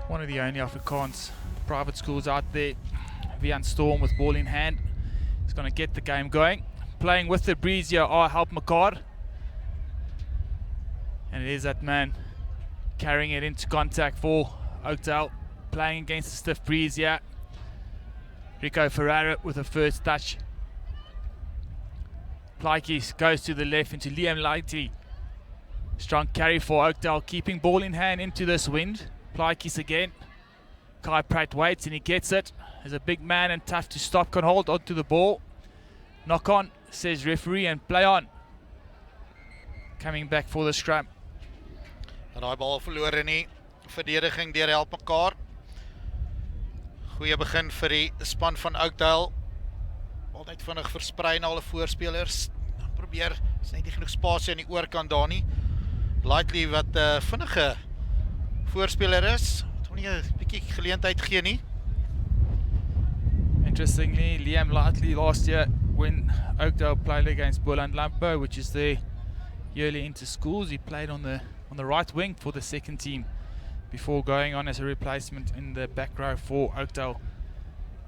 One of the only Afrikaans private schools out there. Vian Storm with ball in hand. He's going to get the game going. Playing with the breeze here are Helpmekaar. And it is that man carrying it into contact for Oakdale. Playing against the stiff breeze here. Rico Ferreira with a first touch. Plaatjes goes to the left into Liam Lighty. Strong carry for Oakdale, keeping ball in hand into this wind. Plaatjes again. Kai Pratt waits and he gets it. He's a big man and tough to stop, can hold onto the ball. Knock on, says referee, and play on. Coming back for the scrum. En daai bal verloor in die verdediging deur Helpmekaar. Goeie begin vir die span van Oakdale. Altyd vinnig versprei na alle voorspelers. Probeer, is net nie genoeg spasie aan die oorkant daar nie. Lightly wat vinnige voorspeler is. Moet hom nie 'n bietjie geleentheid gee nie. Interestingly, Liam Lightly last year when Oakdale played against Boland Lampo, which is their yearly inter-schools, he played on the right wing for the second team before going on as a replacement in the back row for Oakdale.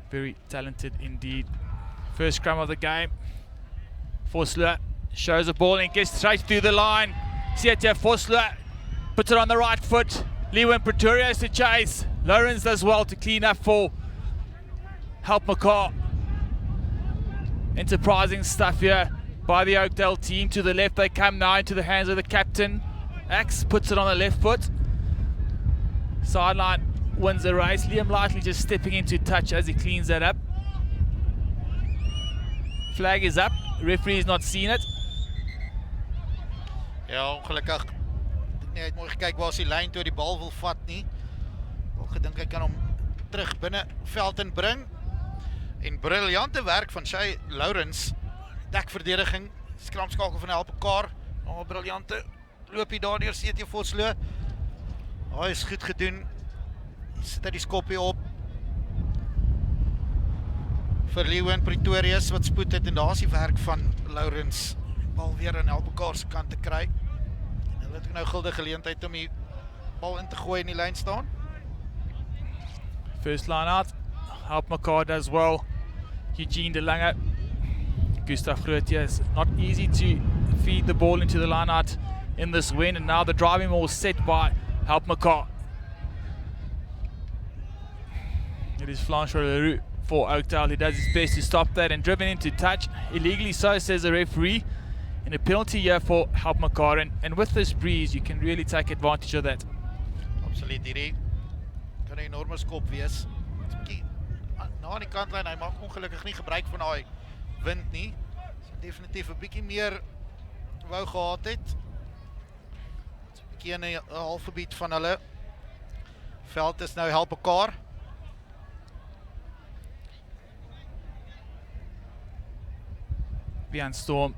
Very talented indeed. First scrum of the game. Vosloo shows the ball and gets straight through the line. Sietja Vosloo puts it on the right foot. Lewin Pretorius to chase. Lawrence does well to clean up for Helpmekaar. Enterprising stuff here by the Oakdale team. To the left they come now into the hands of the captain. Axe puts it on the left foot. Sideline wins the race. Liam Lightly just stepping into touch as he cleans that up. Flag is up. Referee has not seen it. Ja, ongelukkig. Nee, hy het mooi gekyk waar sy lyn toe die bal wil vat nie. Ek gedink hy kan hom terug binne veld in bring. En briljante werk van Shay Lawrence. Dekverdediging, skramskakel van Helpmekaar. Oh, briljante loopie daar deur Sietja Vosloo. Hy is goed gedoen. Sit hy die skoppie op. Vir Lewin Pretorius wat spoed het en daar is die werk van Lawrence. Bal weer aan Helpmekaar se kant te kry. En hulle het nou guldige geleentheid om die bal in te gooi in die lyn staan. First line out. Helpmekaar does well. Eugene De Lange. Gustav Grootjes. Not easy to feed the ball into the line out in this win. And now the driving ball set by Helpmekaar. It is Flancher Leroux for Oakdale. He does his best to stop that and driven into touch. Illegally so, says the referee. And a penalty here for Helpmekaar. And with this breeze, you can really take advantage of that. Absoluut, hierdie kan 'n enorme skop wees. Na aan die kantlyn, hy maak ongelukkig nie gebruik van daai wind nie. So definitief 'n bietjie meer wou gehad het. 'n bietjie in 'n halve beat van hulle. Veld is nou Helpmekaar. Vian Storm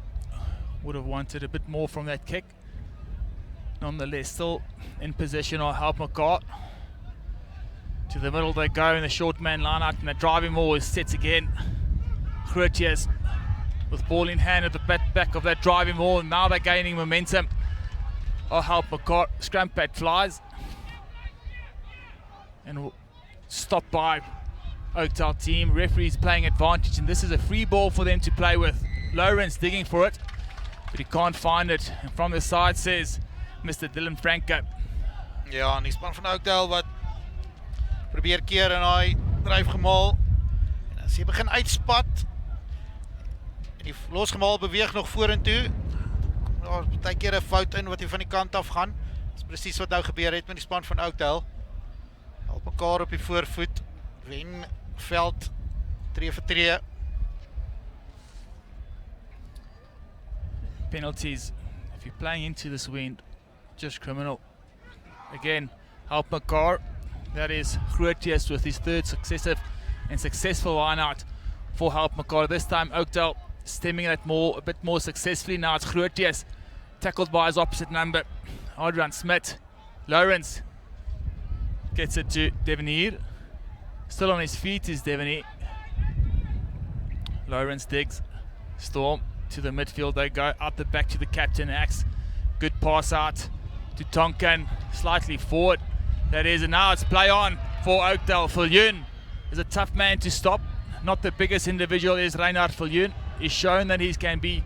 would have wanted a bit more from that kick. Nonetheless, still in possession of Helpmekaar. To the middle they go in the short man line out, and the driving ball is set again. Grootjes with ball in hand at the back of that driving ball, and now they're gaining momentum. Helpmekaar, scrum pad flies and stopped by Oakdale team. Referees playing advantage, and this is a free ball for them to play with. Lawrence digging for it, but he can't find it. And from the side says Mr. Dylan Franco. Ja, en die span van Oakdale wat probeer keer en hy dryf gemaal. En as hy begin uitspat, en die losgemaal beweeg nog vorentoe, daar is baie keer 'n fout in wat hy van die kant af gaan. Dit is presies wat nou gebeur het met die span van Oakdale. Helpmekaar op die voorvoet, wen veld, tree vir tree. Penalties, if you're playing into this wind, just criminal. Again, Helpmekaar, that is Grootjes with his third successive and successful line out for Helpmekaar. This time Oakdale stemming it a bit more successfully. Now it's Grootjes, tackled by his opposite number, Adrian Smith. Lawrence gets it to Devonier. Still on his feet is Devonier. Lawrence digs. Storm to the midfield they go, out the back to the captain, Axe. Good pass out to Tonkin, slightly forward. That is, and now it's play on for Oakdale. Viljoen is a tough man to stop. Not the biggest individual is Reinhard Viljoen. He's shown that he can be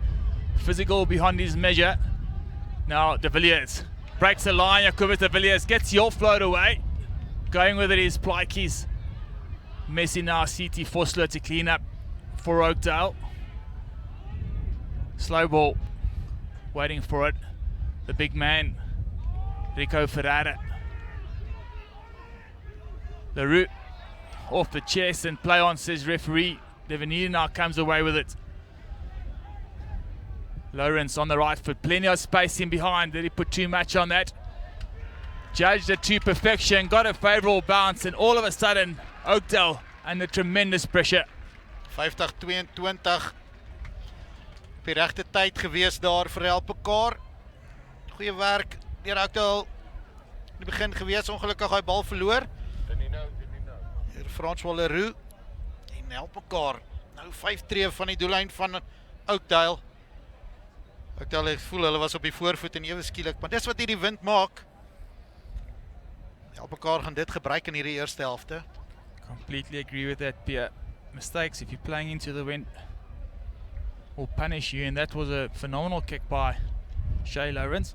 physical beyond his measure. Now de Villiers breaks the line. Jacobus de Villiers gets the offload away. Going with it is Plaatjes. Messy now, CT Vosloo to clean up for Oakdale. Slow ball, waiting for it. The big man, Rico Ferreira. LaRue off the chest and play on, says referee. Devenir now comes away with it. Lawrence on the right foot, plenty of space in behind. Did he put too much on that? Judged it to perfection, got a favourable bounce, and all of a sudden Oakdale under tremendous pressure. 50-22. Op die regte tyd gewees daar vir Helpmekaar. Goeie werk deur Oakdale in die begin gewees, ongelukkig hy bal verloor. Hier François Leroux en Helpmekaar. Nou 5 tree van die doellyn van Oakdale. Oakdale het voel hulle was op die voorvoet en ewe skielik, maar dis wat hierdie wind maak. Helpmekaar gaan dit gebruik in hierdie eerste helfte. Completely agree with that, Pierre. Mistakes if you're playing into the wind will punish you, and that was a phenomenal kick by Shay Lawrence.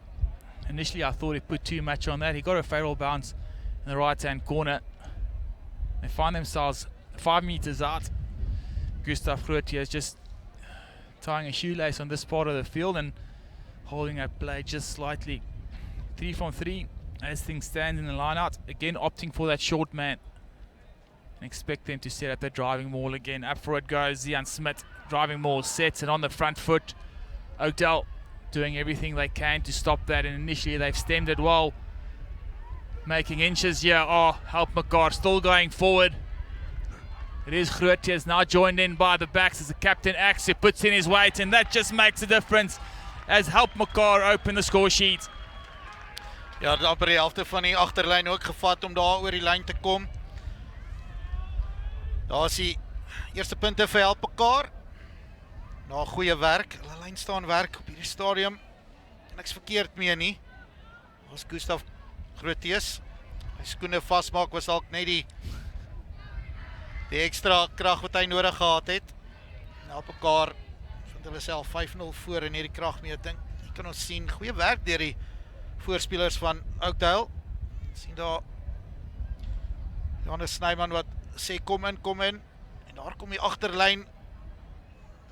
Initially I thought he put too much on that. He got a favourable bounce in the right hand corner. They find themselves 5 meters out. Gustav Grootje is just tying a shoelace on this part of the field and holding up play just slightly. 3 from 3 as things stand in the line out. Again opting for that short man. And expect them to set up their driving maul again. Up for it goes Zian Smith. Driving maul sets and on the front foot. Oakdale doing everything they can to stop that, and initially they've stemmed it well. Making inches here. Oh, Helpmekaar still going forward. It is Grootjes now joined in by the backs as the captain acts, who puts in his weight, and that just makes a difference as Helpmekaar open the score sheet. Ja, dat amper die helfte van die agterlyn ook gevat om daar oor die lyn te kom. Daar is die eerste punte vir Helpmekaar. Na goeie werk, hulle lyn staan werk op hierdie stadium. Niks verkeerd mee nie. As Gustav Grootjes hy skoene vasmaak, was dalk net die ekstra krag wat hy nodig gehad het. Helpmekaar vind hulle self 5-0 voor in hierdie kragmeting. Hier kan ons sien, goeie werk deur die voorspelers van Oakdale. Sien daar Johannes Snyman wat sê kom in, en daar kom die agterlyn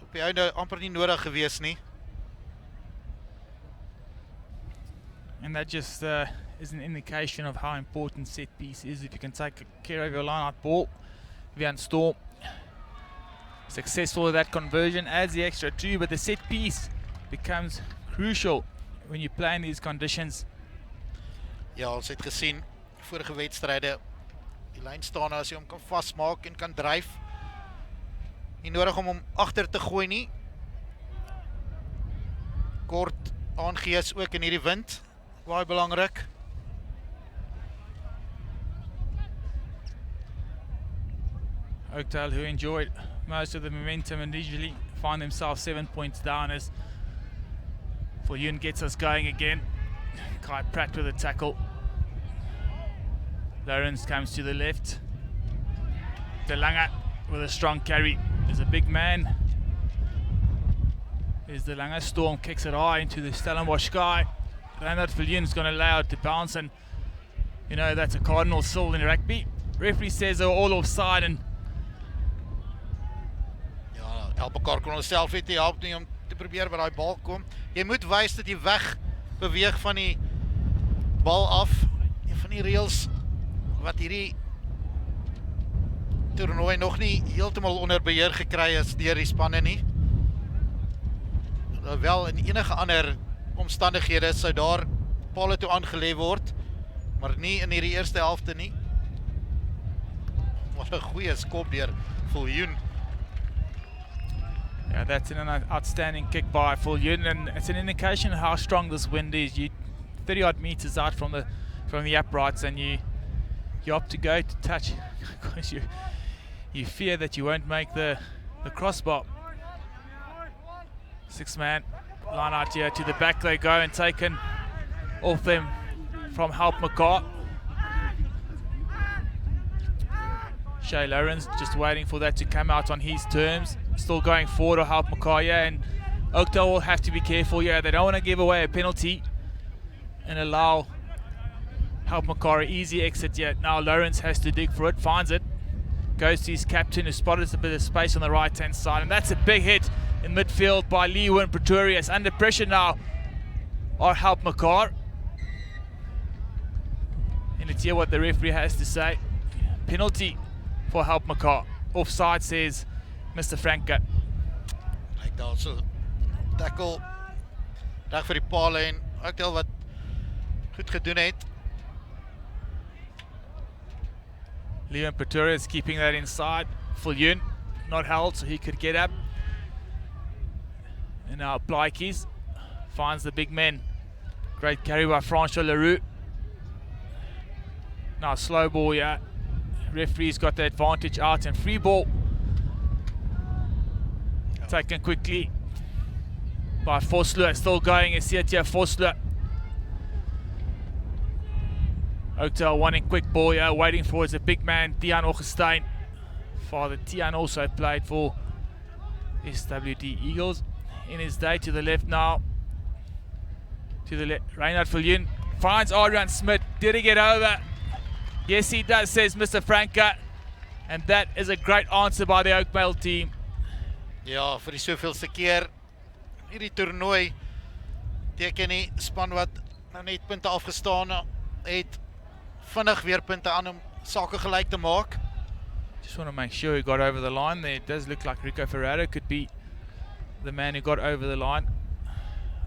op die einde amper nie nodig gewees nie. And that just is an indication of how important set piece is. If you can take care of your line out ball, Vian Storm successful with that conversion, adds the extra 2, but the set piece becomes crucial when you play in these conditions. Ja, ons het gesien vorige wedstryde, die lyn staan as jy hom kan vasmaak en kan dryf. Nie nodig om hom agter te gooi nie. Kort aangees ook in hierdie wind, baie belangrik. Oakdale, who enjoyed most of the momentum and usually find themselves 7 points down as Viljoen gets us going again. Kai Pratt with a tackle. Lawrence comes to the left. De Lange with a strong carry. There's a big man. There's De Lange. Storm kicks it high into the Stellenbosch sky. Reinhard Viljoen's going to allow it to bounce, and you know that's a cardinal soul in rugby. Referee says they're all offside, and Helpmekaar kon ons self net help nie om te probeer by daai bal kom. Jy moet wys dat jy weg beweeg van die bal af. Een van die reëls wat hierdie toernooi nog nie heeltemal onder beheer gekry is deur die spanne nie. Wel in enige ander omstandighede sou daar palle toe aangelê word, maar nie in hierdie eerste helfte nie. Wat 'n goeie skop deur Viljoen. Yeah, that's an outstanding kick by Viljoen, and it's an indication of how strong this wind is. You 30 odd meters out from the uprights, and you opt to go to touch because you fear that you won't make the crossbar. 6-man line out here to the back they go, and taken off them from Helpmekaar. Shay Lawrence just waiting for that to come out on his terms. Still going forward to Helpmekaar, and Oakdale will have to be careful here. They don't want to give away a penalty and allow Helpmekaar an easy exit yet. Now Lawrence has to dig for it, finds it. Goes to his captain who spotted a bit of space on the right hand side, and that's a big hit in midfield by Lewin Pretorius. Under pressure now are Helpmekaar. And let's hear what the referee has to say. Penalty for Helpmekaar. Offside, says Mr. Franke. Like daar so tackle reg vir die paal en Oakdale wat goed gedoen het. Lewin Pretorius keeping that inside. Fulyun not held so he could get up. And now Blaikies finds the big men. Great carry by Francois Leroux. Now slow ball here. Referee's got the advantage out and free ball. Taken quickly by Vosloo. Still going is here Vosloo. Oakdale wanting quick ball here. Waiting for is a big man, Tiaan Augustyn. Father Tiaan also played for SWD Eagles in his day. To the left now. To the left. Reinhard Viljoen finds Adrian Smith. Did he get over? Yes, he does, says Mr. Franke. And that is a great answer by the Oakdale team. Ja, vir die soveelste keer hierdie toernooi teken die span wat nou net punte afgestaan het vinnig weer punte aan om sake gelyk te maak. Just want to make sure he got over the line there. It does look like Rico Ferreira could be the man who got over the line.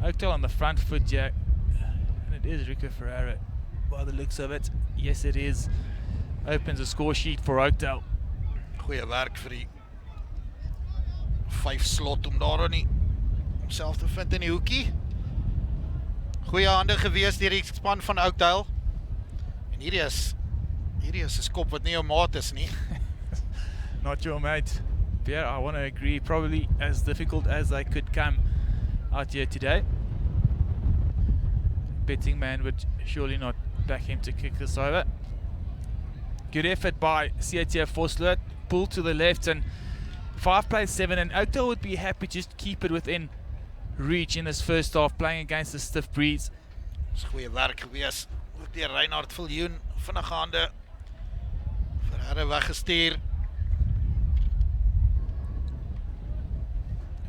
Oakdale on the front foot, Jack. And it is Rico Ferreira by the looks of it. Yes, it is. Opens a score sheet for Oakdale. Goeie werk vir die 5 slot om daar nie homself te vind in die hoekie. Goeie hande gewees deur die span van Oakdale. En hierdie is 'n skop wat nie jou maat is nie. Not your mate. Yeah, I want to agree. Probably as difficult as they could come out here today. Betting man would surely not back him to kick this over. Good effort by Siatia Vosloo. Pull to the left and 5 plays 7, and Oakdale would be happy just to keep it within reach in this first half, playing against the stiff breeze. Dis goeie werk gewees. Ook deur Reinhard Viljoen, vinnige hande. Ferreira weggestuur.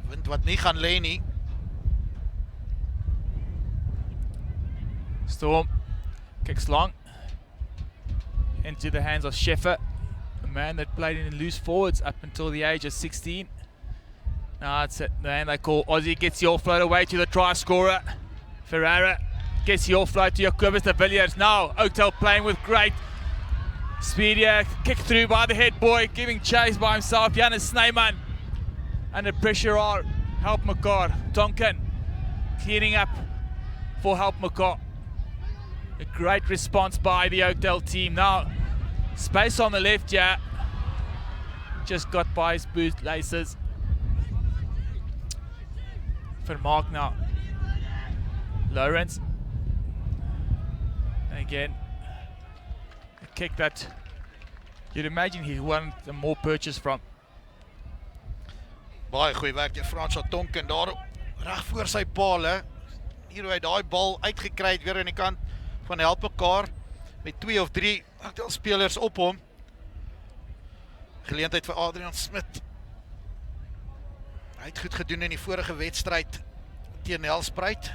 Wind wat nie gaan lê nie. Storm kicks long into the hands of Sheffer, a man that played in loose forwards up until the age of 16. Now it's the man they call Aussie. Gets the offload away to the try scorer. Ferreira gets the offload to Jacobus de Villiers. Now Oakdale playing with great speed here. Kick through by the head boy, giving chase by himself. Janus Snyman under pressure are Helpmekaar. Tonkin cleaning up for Helpmekaar. A great response by the Oakdale team. Now, space on the left, yeah. Just got by his boot laces. Vermaak now. Lawrence. And again, a kick that you'd imagine he wanted a more purchase from. Baie goeie werk deur Francois Tonkin daar reg voor sy paal hè. Hier hoe hy daai bal uitgekry het weer aan die kant van Helpmekaar met 2 of 3 Oakdale spelers op hom. Geleentheid vir Adrian Smith. Hy het goed gedoen in die vorige wedstryd teen Nelspruit.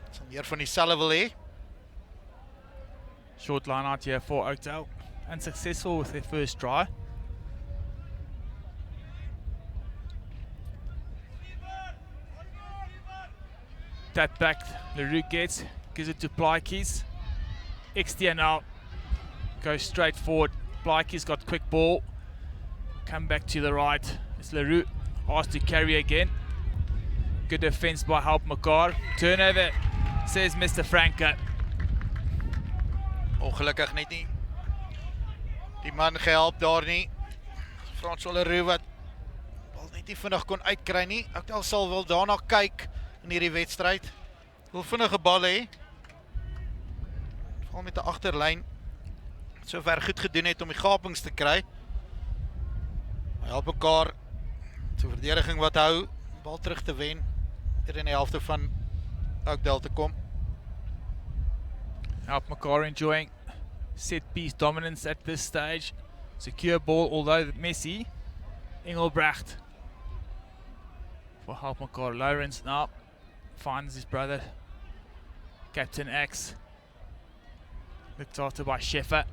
Sal meer van dieselfde wil hê. Short line out here for Oakdale. Unsuccessful with their first try. That back, Leroux gives it to Blaikies. XT now goes straight forward. Blaikies got quick ball. Come back to the right. It's Leroux asked to carry again. Good defense by Helpmekaar. Turnover, says Mr. Franke. Ongelukkig net nie die man gehelp daar nie. Francois Leroux wat bal net nie vinnig kon uitkry nie. Oakdale sal wel daarna kyk in hierdie wedstryd. Wil vinnige bal hê. Val met 'n agterlyn. Sover goed gedoen het om die gapings te kry. Helpmekaar se verdediging wat hou, bal terug te wen, hier in die helfte van Oakdale te kom. Helpmekaar enjoying set piece dominance at this stage. Secure ball, although messy. Engelbrecht for Helpmekaar. Lawrence now finds his brother, Captain X. Looked after by Sheffer.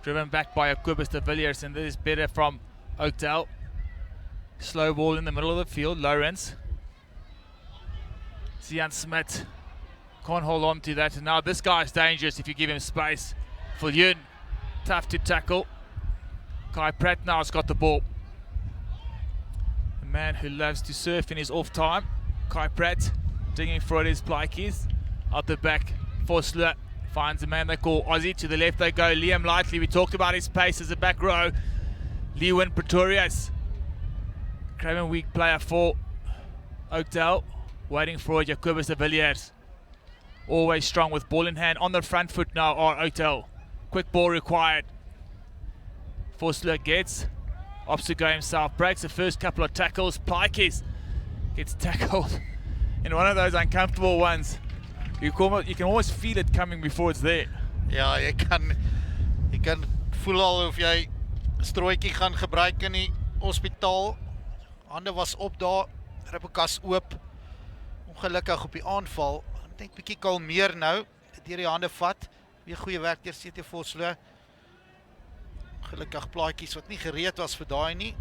Driven back by Jacobus de Villiers, and this is better from Oakdale. Slow ball in the middle of the field. Lawrence. Zian Smith can't hold on to that, and now this guy is dangerous if you give him space. Viljoen, tough to tackle. Kai Pratt now has got the ball. A man who loves to surf in his off time. Kai Pratt digging for it is Plaatjes. Out the back, Vosloo finds a man they call Aussie. To the left they go. Liam Lightly, we talked about his pace as a back row. Lewin Pretorius, Craven Week player for Oakdale, waiting for Jacobus de Villiers. Always strong with ball in hand. On the front foot now are Oakdale. Quick ball required. Vosloo gets, opts to go himself, breaks the first couple of tackles. Plaatjes gets tackled in one of those uncomfortable ones. You can almost feel it coming before it's there. Ja, jy kan voel al of jy 'n strooitjie gaan gebruik in die hospitaal. Hande was op daar, ribbekas oop. Ongelukkig op die aanval. Ek dink bietjie kalmeer nou, deur die hande vat. Weer goeie werk deur CT Vosloo. Gelukkig Plaatjies wat nie gereed was vir daai nie.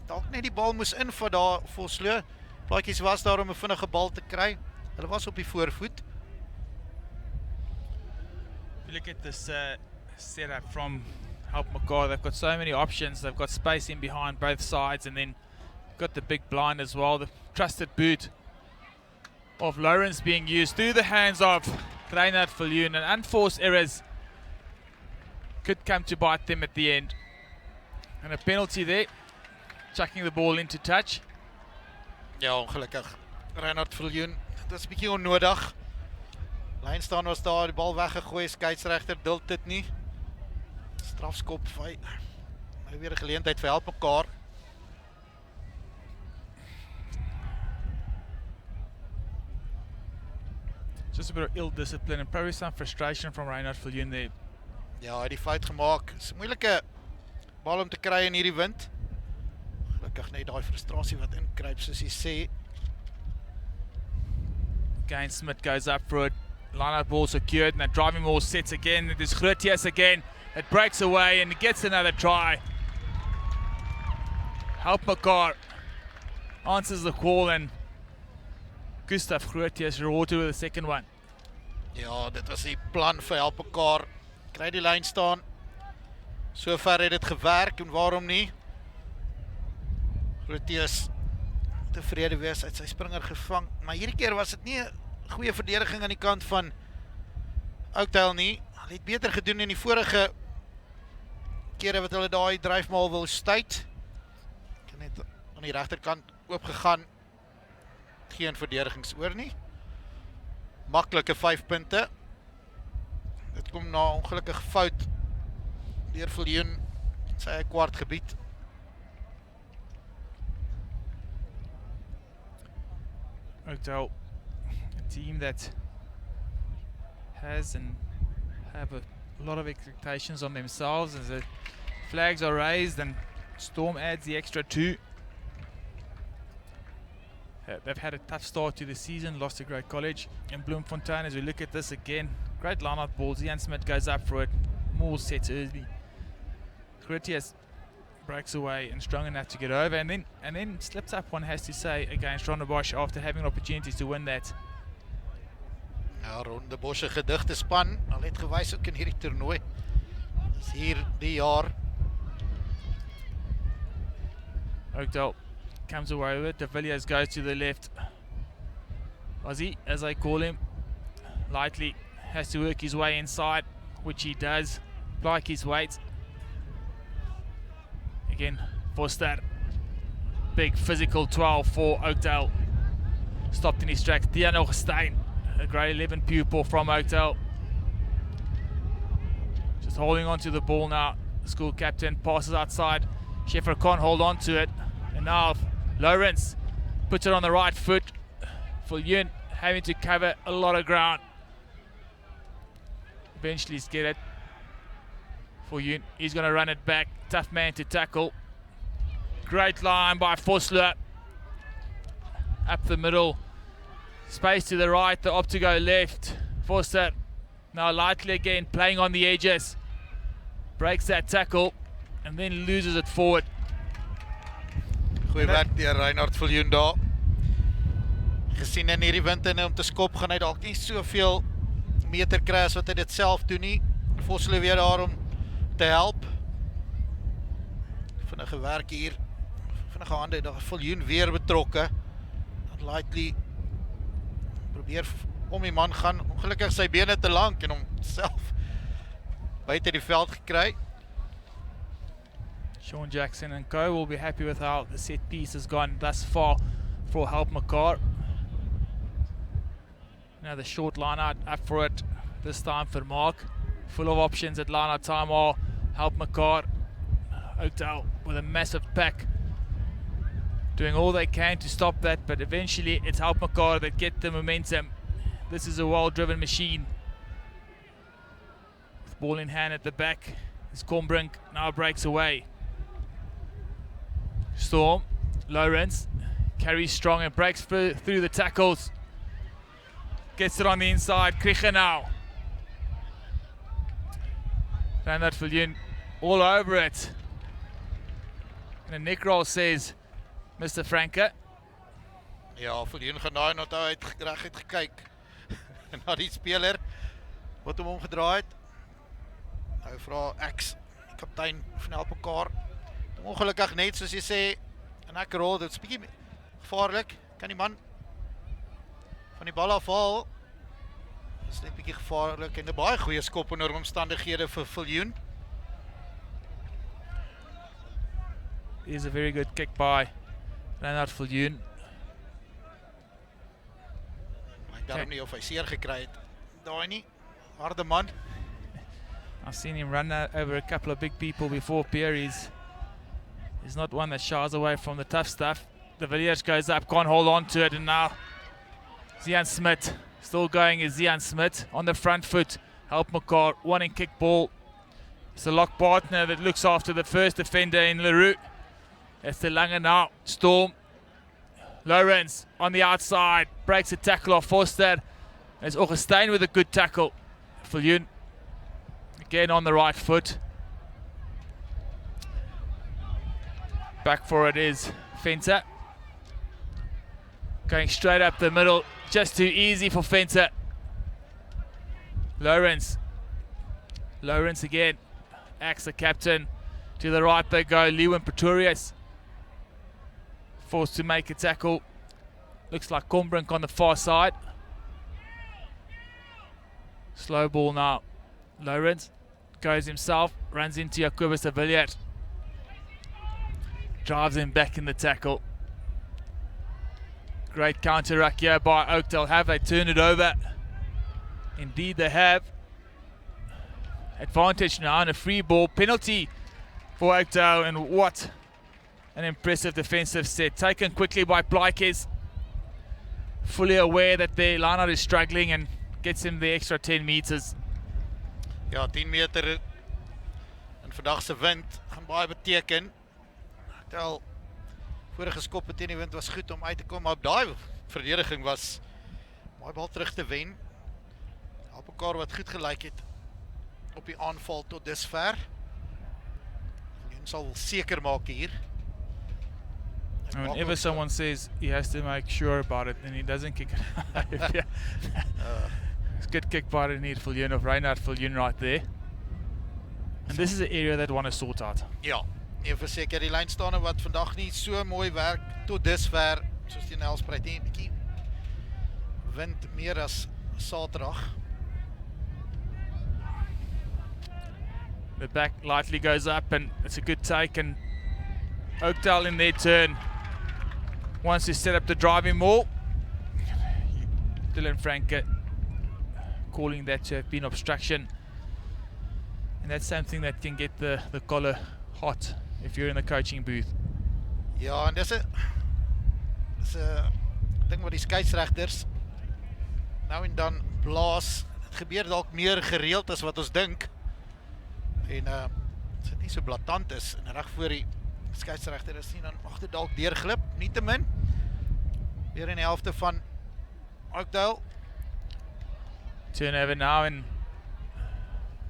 Dalk net die bal moes invat daar Vosloo. Plaatjies was daar om 'n vinnige bal te kry. Hulle was op die voorvoet. If you look at this setup from Helpmekaar, they've got so many options. They've got space in behind both sides, and then got the big blind as well. The trusted boot of Lawrence being used through the hands of Reinhard Viljoen, and unforced errors could come to bite them at the end. And a penalty there, chucking the ball into touch. Ja, ongelukkig. Reinhard Viljoen, dit was 'n bietjie onnodig. Lyn staan was daar, die bal weggegooi, skeieregter duld dit nie. Strafskop, nou weer 'n geleentheid vir Helpmekaar. Just a bit of ill discipline and probably some frustration from Reinhard Viljoen there. Ja, hy het die fout gemaak. Dis 'n moeilike bal om te kry in hierdie wind. Gelukkig net daai frustrasie wat inkruip, soos hy sê. Again, Smith goes up for it. Line-out ball secured, and that driving ball sets again. It is Grotius again. It breaks away and gets another try. Helpmekaar answers the call, and Gustav Grotius rewarded with the second one. Ja, dit was die plan vir Helpmekaar. Kry die lyn staan. Sover het dit gewerk, en waarom nie? Grotius tevrede wees, uit sy springer gevang. Maar hierdie keer was dit nie 'n goeie verdediging aan die kant van Oakdale nie. Hulle het beter gedoen in die vorige kere wat hulle daai dryfmaal wil stuit. Net aan die regterkant oopgegaan. Geen verdedigingsoor nie. Maklike 5 punte. Dit kom na ongelukkige fout deur Viljoen sy kwart gebied. Oakdale, a team that has and have a lot of expectations on themselves as the flags are raised, and Storm adds the extra 2. They've had a tough start to the season, lost to Great College in Bloemfontein. As we look at this again, great line-out balls. Ian Smith goes up for it, more sets early. Grotius breaks away and strong enough to get over, and then slips up, one has to say, against Rondebosch after having opportunities to win that. Ja, Rondebosch 'n gedigte span, al het gewys ook in hierdie toernooi. Dis hier die jaar. Oakdale comes away with it. De Villiers goes to the left. Aussie, as they call him, Lightly has to work his way inside, which he does. Plaatjes waits. Again, Forster. Big physical 12 for Oakdale. Stopped in his tracks. Dian Augustijn, a grade 11 pupil from Oakdale. Just holding on to the ball now. The school captain passes outside. Sheffer can't hold on to it. And now Lawrence puts it on the right foot. Viljoen having to cover a lot of ground. Eventually he's get it. Viljoen, he's going to run it back. Tough man to tackle. Great line by Vosloo. Up the middle. Space to the right, the op to go left. Forster now lightly again, playing on the edges. Breaks that tackle and then loses it forward. Goeie werk deur Reinhard Viljoen daar. Gesien in hierdie wind en om te skop gaan hy dalk nie soveel meter kry as wat hy dit self doen nie. Vosloo weer daar om te help. Vinnige werk hier. Vinnige hande, daar Viljoen weer betrokke. Dan lightly probeer om die man gaan. Ongelukkig sy bene te lank en hom self buite die veld gekry. Sean Jackson and co will be happy with how the set piece has gone thus far for Helpmekaar. Now the short line out up for it, this time for Mark. Full of options at line out time are Helpmekaar. Oakdale with a massive pack. Doing all they can to stop that, but eventually it's Helpmekaar that get the momentum. This is a well-driven machine. With ball in hand at the back, is Kombrink now breaks away. Storm, Lawrence, carries strong and breaks through the tackles. Gets it on the inside, Krieger now. Reinhard Viljoen all over it. And a neck roll says Mr. Franke. Ja, Viljoen gaan daar nou reg het gekyk na die speler wat hom omgedraai het. Nou vra X, die kaptein van Helpmekaar. Ongelukkig net soos jy sê, en ek rol, dit is bietjie gevaarlik. Kan die man van die bal afhaal. Dit is net bietjie gevaarlik en 'n baie goeie skop onder omstandighede vir Viljoen. It is a very good kick by Reinhard Viljoen. Ek daarom nie of hy seer gekry het. Daai nie. Harde man. I've seen him run over a couple of big people before. Pierre is not one that shies away from the tough stuff. The Villiers goes up, can't hold on to it, and now Zian Smith still going is Zian Smith on the front foot. Helpmekaar wanting kick ball. It's a lock partner that looks after the first defender in Leroux. It's the Lange now. Storm. Lawrence on the outside. Breaks a tackle off Forster. It's Augustine with a good tackle. Viljoen again on the right foot. Back for it is Fenter. Going straight up the middle. Just too easy for Fenter. Lawrence. Lawrence again. Axe the captain. To the right they go. Lewin Pretorius. Forced to make a tackle. Looks like Kombrink on the far side. Slow ball now. Lawrence goes himself. Runs into Jacobus de Villiers. Drives him back in the tackle. Great counter ruck here by Oakdale. Have they turned it over? Indeed they have. Advantage now and a free ball. Penalty for Oakdale, and what an impressive defensive set. Taken quickly by Plaatjes. Fully aware that their line-out is struggling and gets him the extra 10 meters. Ja, 10 meter in vandag se wind gaan baie beteken. Tel vorige skoppe teen die wind was goed om uit te kom, maar op daai verdediging was baie bal terug te wen. Helpmekaar wat goed gelyk het op die aanval tot dusver. Viljoen sal seker maak hier. Whenever someone says he has to make sure about it and he doesn't kick it. Yeah. It's a good kick by the need Viljoen of Reinhard Viljoen right there. And this is an area that want to sort out. Ja. En verseker die lynstaande wat vandag nie so mooi werk tot dusver soos die Nelspruit nie, bietjie wind meer as Saterdag. The back lightly goes up and it's a good take, and Oakdale in their turn wants to set up the driving maul. Dylan Franke calling that to have been obstruction, and that's something that can get the collar hot. if you're in the coaching booth. Ja, en dis 'n ding wat die skeieregters nou en dan blaas. Dit gebeur dalk meer gereeld as wat ons dink. En as dit nie so blaatant is en reg voor die skeieregter is nie, dan mag dit dalk deurglip, nietemin. Weer in die helfte van Oakdale. Turnover now, and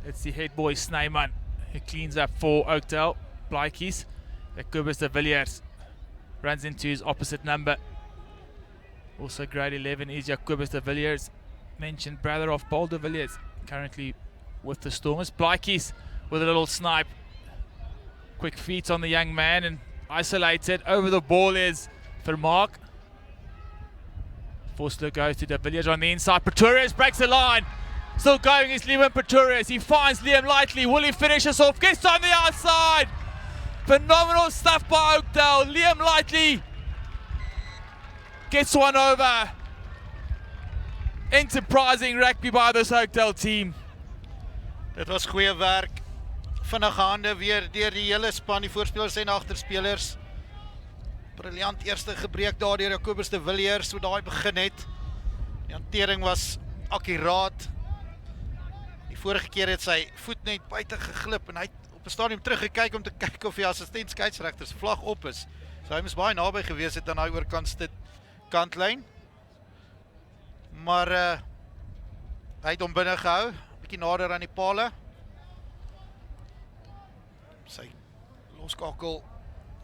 it's the head boy Snyman who cleans up for Oakdale. Blaikies, Kobus de Villiers runs into his opposite number. Also grade 11 is Kobus de Villiers, mentioned brother of Paul de Villiers, currently with the Stormers. Blaikies with a little snipe. Quick feet on the young man and isolated. Over the ball is Helpmaak. Forster goes to de Villiers on the inside. Pretorius breaks the line. Still going is Liam Pretorius. He finds Liam lightly. Will he finish us off? Gets on the outside. Phenomenal stuff by Oakdale. Liam lightly gets one over. Enterprising rugby by this Oakdale team. Dit was goeie werk. Vinnige hande weer deur die hele span, die voorspelers en agterspelers. Briljant eerste gebreek daar deur Kobus de Villiers, so daai begin het. Die hantering was akkuraat. Die vorige keer het sy voet net buite geglip en hy het op 'n stadium teruggekyk om te kyk of die assistent skeieregter se vlag op is. So hy moes baie naby gewees het aan daai oorkantste kantlyn. Maar hy het hom binne gehou, bietjie nader aan die pale. Sy loskakel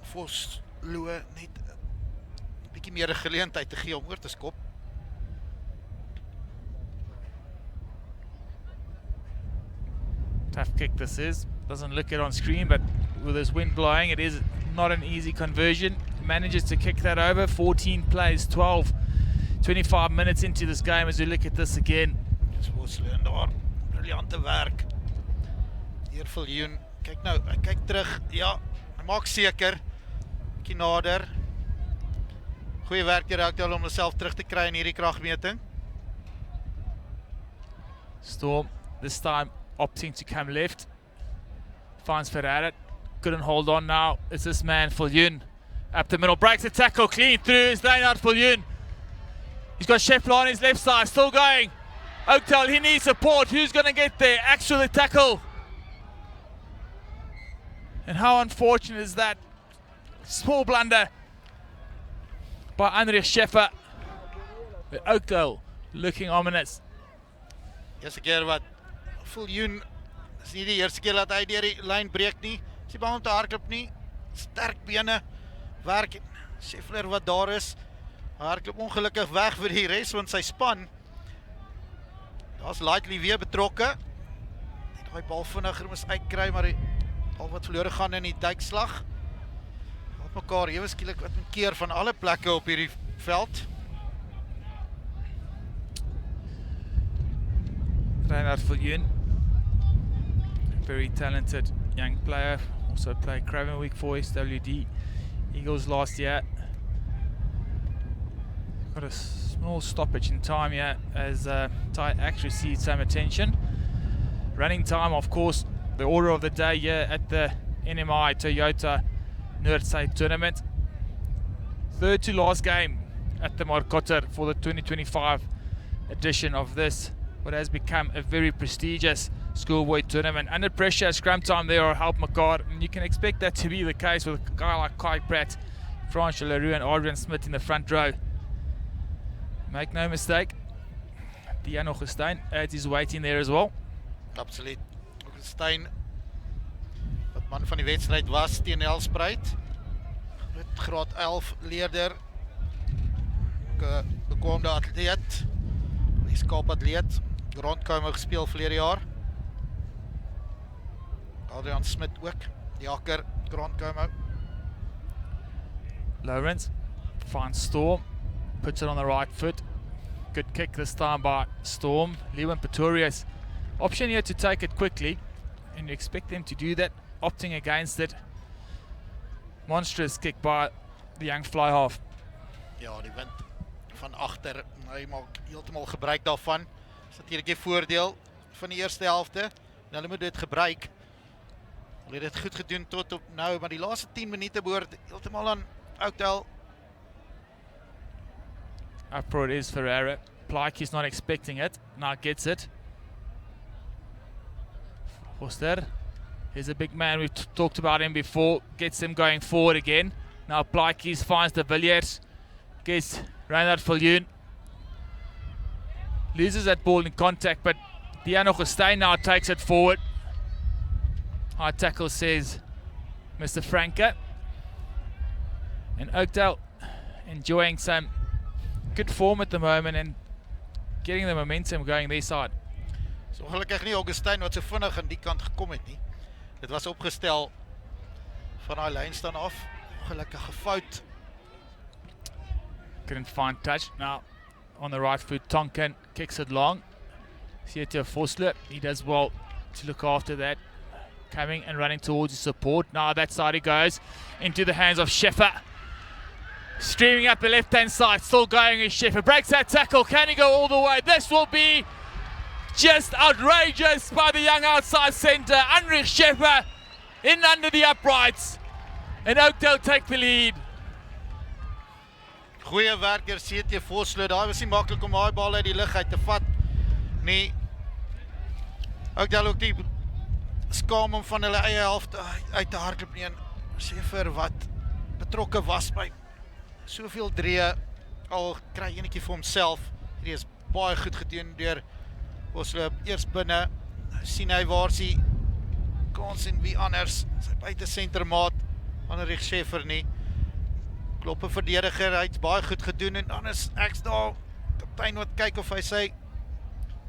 Vosloo net 'n bietjie meer geleentheid te gee om oor te skop. Tough kick this is. Doesn't look it on screen, but with this wind blowing, it is not an easy conversion. Manages to kick that over. 14 plays, 25 minutes into this game as we look at this again. Dis Vosloo en daar, briljante werk. Hier Viljoen, kyk nou, hy kyk terug, ja, hy maak seker, bietjie nader. Goeie werk deur Oakdale om homself terug te kry in hierdie kragmeting. Storm, this time opting to come left. Finds Ferreira, couldn't hold on now. It's this man, Viljoen, up the middle, breaks the tackle, clean through, it's laying out Viljoen. He's got Scheffler on his left side, still going. Oakdale, he needs support, who's going to get there? Actually the tackle. And how unfortunate is that? Small blunder by Andries Scheffer. But Oakdale looking ominous. Eerste keer wat Viljoen, is nie die eerste keer dat hy deur die lyn breek nie. Is nie bang om te hardloop nie. Sterk bene, werk. Scheffler wat daar is, hardloop ongelukkig weg vir die res van sy span. Daar's Lightly weer betrokke. Net daai bal vinniger moes uitkry, maar die al wat verlore gaan in die duikslag. Helpmekaar ewe skielik wat 'n keer van alle plekke op hierdie veld. Reinhard Viljoen, very talented young player, also played Craven Week for SWD Eagles last year. Got a small stoppage in time here as Ty Axe received some attention. Running time, of course, the order of the day here at the NMI Toyota Noord Suid Tournament. Third to last game at the Markotter for the 2025 edition of this, what has become a very prestigious Schoolboy tournament. Under pressure at scrum time there are Helpmekaar, and you can expect that to be the case with a guy like Kai Pratt, Francois Leroux and Adrian Smith in the front row. Make no mistake, Dian Augustijn adds his weight in there as well. Absoluut. Augustijn, wat man van die wedstryd was teen Helspruit. Graad 11 leerder. Bekwame atleet. Weskaap atleet. Grondkomer gespeel verlede jaar. Adrian Smit ook. Jakker, grondkomer. Lawrence finds Storm. Puts it on the right foot. Good kick this time by Storm. Lewan Pretorius. Option here to take it quickly. And you expect them to do that. Opting against it. Monstrous kick by the young fly half. Ja, die wind van agter. Hy maak heeltemal gebruik daarvan. Is natuurlik die voordeel van die eerste helfte. En hulle moet dit gebruik. Hulle het dit goed gedoen tot op nou, maar die laaste 10 minute behoort heeltemal aan Oakdale. Up for it is Ferreira. Plike is not expecting it. Now gets it. Foster. Here's a big man. We've talked about him before. Gets him going forward again. Now Plike finds the Villiers. Gets Reinhard Viljoen. Loses that ball in contact, but Diano Gestein now takes it forward. High tackle, says Mr. Franke. And Oakdale enjoying some good form at the moment and getting the momentum going their side. So ongelukkig nie Augustine wat so vinnig aan die kant gekom het nie. Dit was opgestel van daai lyn staan af. Ongelukkige fout. Couldn't find touch. Now on the right foot, Tonkin kicks it long. Sietia Vosloo, he does well to look after that. Coming and running towards his support. Now that side he goes into the hands of Scheffer. Streaming up the left-hand side, still going is Scheffer. Breaks that tackle, can he go all the way? This will be just outrageous by the young outside centre. Heinrich Scheffer in under the uprights. And Oakdale take the lead. Goeie werk deur Sietia Vosloo. Daar was nie maklik om daai bal uit die lug uit te vat nie. Oakdale ook die skaam om van hulle eie helfte uit te hardloop nie. Scheffer wat betrokke was by soveel drieë, al kry enetjie vir homself. Hierdie is baie goed gedoen deur Vosloo. Eers binne sien hy waar sy kans en wie anders. Sy buite sentermaat Heinrich Scheffer nie. Kloppe verdediger, hy het baie goed gedoen en dan is ek daar kaptein wat kyk of hy sy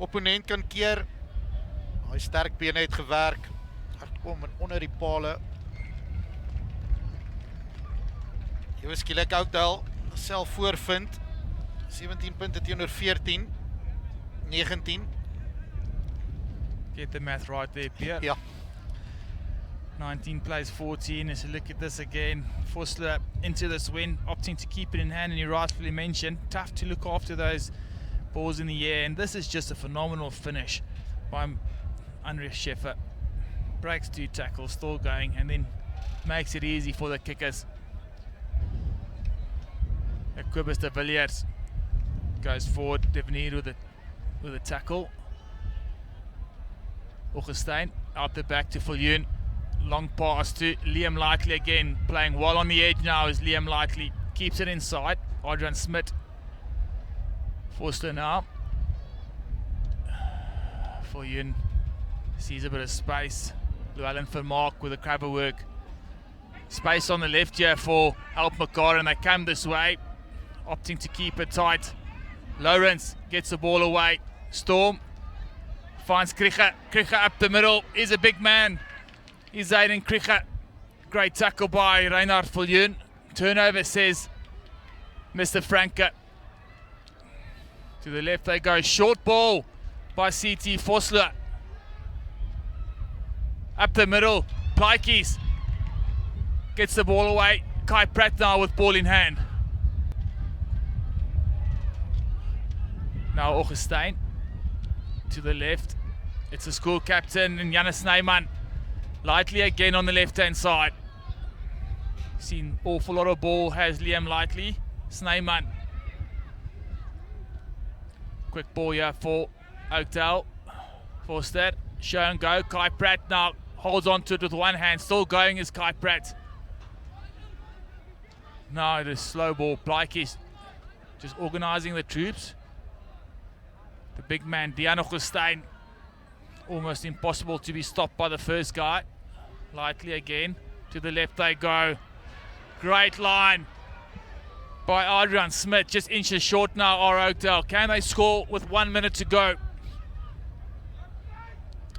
opponent kan keer. Hy sterk bene het gewerk. Hardkom en onder die pale. Ewe skielik Oakdale self voorvind. 17 punte teenoor 14. 19. Get the math right there, Pierre. Ja. 19 plays 14. As you look at this again, Vosloo into this win, opting to keep it in hand, and you rightfully mentioned, tough to look after those balls in the air, and this is just a phenomenal finish by Heinrich Scheffer. Breaks 2 tackles, still going, and then makes it easy for the kickers. Equibus de Villiers goes forward, Devenir with a tackle. Augustine out the back to Viljoen. Long pass to Liam Lightly again, playing well on the edge now as Liam Lightly keeps it inside. Adrian Smith. Vosloo now. Viljoen sees a bit of space. Llewellyn Vermaak with a crabber work. Space on the left here for Helpmekaar, and they come this way, opting to keep it tight. Lawrence gets the ball away. Storm finds Krige. Krige up the middle. He's a big man. He's Aiden Krige. Great tackle by Reinhard Viljoen. Turnover, says Mr. Franke. To the left they go. Short ball by CT Vosloo. Up the middle. Plykies gets the ball away. Kai Pratt now with ball in hand. Now Augustine to the left. It's the school captain and Janus Neyman. Lightly again on the left-hand side. Seen awful lot of ball has Liam Lightly. Sneyman. Quick ball here for Oakdale. Forster. Show and go. Kai Pratt now holds on to it with one hand. Still going is Kai Pratt. Now it is slow ball. Plykies just organising the troops. The big man, Diano Gestein. Almost impossible to be stopped by the first guy. Lightly again. To the left they go. Great line by Adrian Smith. Just inches short now are Oakdale. Can they score with 1 minute to go?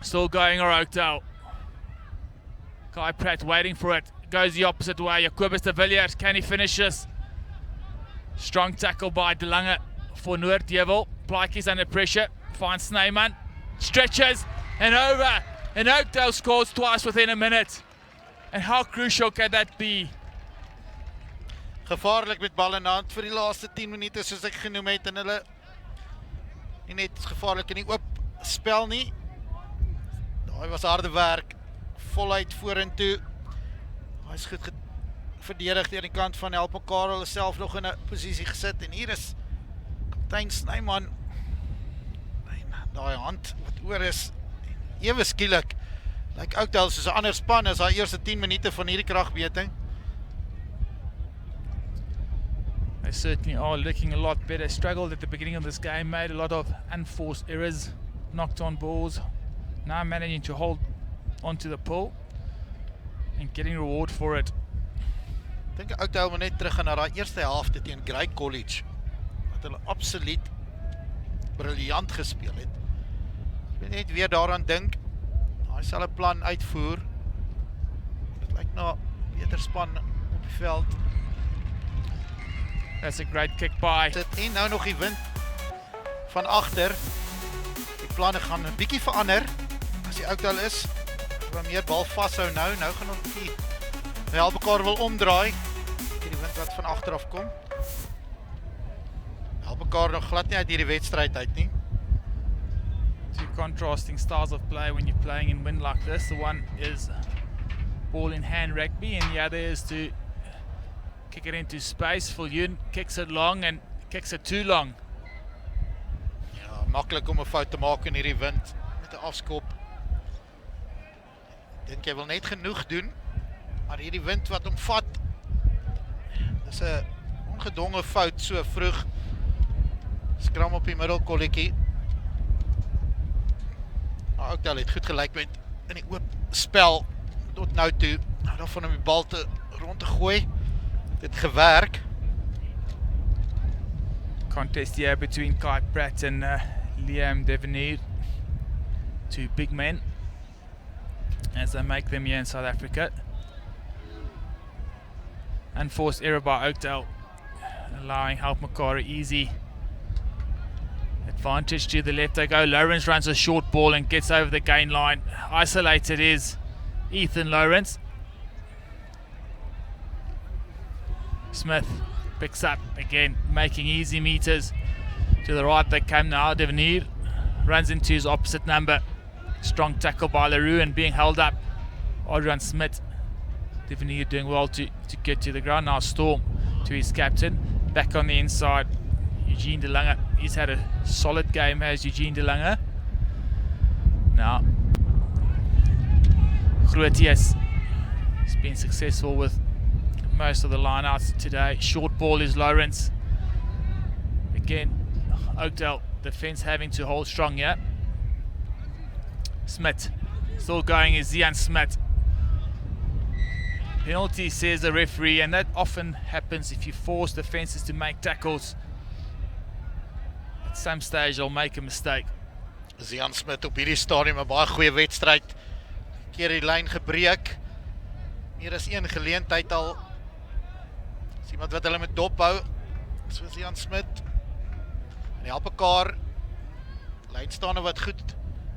Still going are Oakdale. Kai Pratt waiting for it. Goes the opposite way. Jacobus de Villiers. Can he finish this? Strong tackle by De Lange for Noord Suid. Plykies under pressure. Finds Sneyman. Stretches and over. And Oakdale scores twice within a minute. And how crucial can that be? Gevaarlik met bal in hand vir die laaste 10 minute soos ek genoem het, en hulle nie net gevaarlik in die oop spel nie. Daai was harde werk voluit vorentoe. Hy is goed verdedig deur die kant van Helpmekaar, hulle self nog in 'n posisie gesit en hier is kaptein Snyman. Daai hand wat oor is, ewe skielik lyk Oakdale soos 'n ander span as daai eerste 10 minute van hierdie kragmeting. They certainly are looking a lot better. Struggled at the beginning of this game, made a lot of unforced errors, knocked on balls. Now managing to hold onto the pull and getting reward for it. Ek dink Oakdale moet net terug gaan na daai eerste helfte teen Grey College, wat hulle absoluut briljant gespeel het. Ek wil net weer daaraan dink, hy sal 'n plan uitvoer. Dit lyk na 'n beter span op die veld. That's a great kick by. En nou nog die wind van agter. Die planne gaan 'n bietjie verander as die Oakdale is. Wat meer bal vashou nou gaan ons die Helpmekaar wil omdraai. Die wind wat van agter af kom. Helpmekaar nog glad nie uit hierdie wedstryd uit nie. Two contrasting styles of play when you're playing in wind like this. The one is ball in hand rugby and the other is to kick it into space. Viljoen kicks it long and kicks it too long. Ja, maklik om 'n fout te maak in hierdie wind met 'n afskop. Ek dink jy wil net genoeg doen, maar hierdie wind wat hom vat, dis 'n ongedwonge fout so vroeg. Skram op die middel kolletjie. Maar Oakdale het goed gelyk met in die oop spel tot nou toe. Nou daarvan om die bal rond te gooi. Dit gewerk. Contest here between Kai Pratt and Liam Devenir. Two big men as they make them here in South Africa. Unforced error by Oakdale, allowing Helpmekaar easy advantage to the left. They go. Lawrence runs a short ball and gets over the gain line. Isolated is Ethan Lawrence. Smith picks up again, making easy meters to the right. They come now. Devenir runs into his opposite number. Strong tackle by LaRue and being held up. Adrian Smith. Devenir doing well to get to the ground. Now Storm to his captain. Back on the inside. Eugene De Lange. He's had a solid game, has Eugene De Lange. Now Grotius has been successful with most of the lineouts today. Short ball is Lawrence. Again, Oakdale defense having to hold strong here. Smith still going is Zian Smith. Penalty, says the referee, and that often happens if you force defenses to make tackles. At some stage they'll make a mistake. Zian Smith op hierdie stadium 'n baie goeie wedstryd. Keer die lyn gebreek. Meer as een geleentheid al. Is iemand wat hulle met dop hou. So Zian Smith. En Helpmekaar. Lynstaande wat goed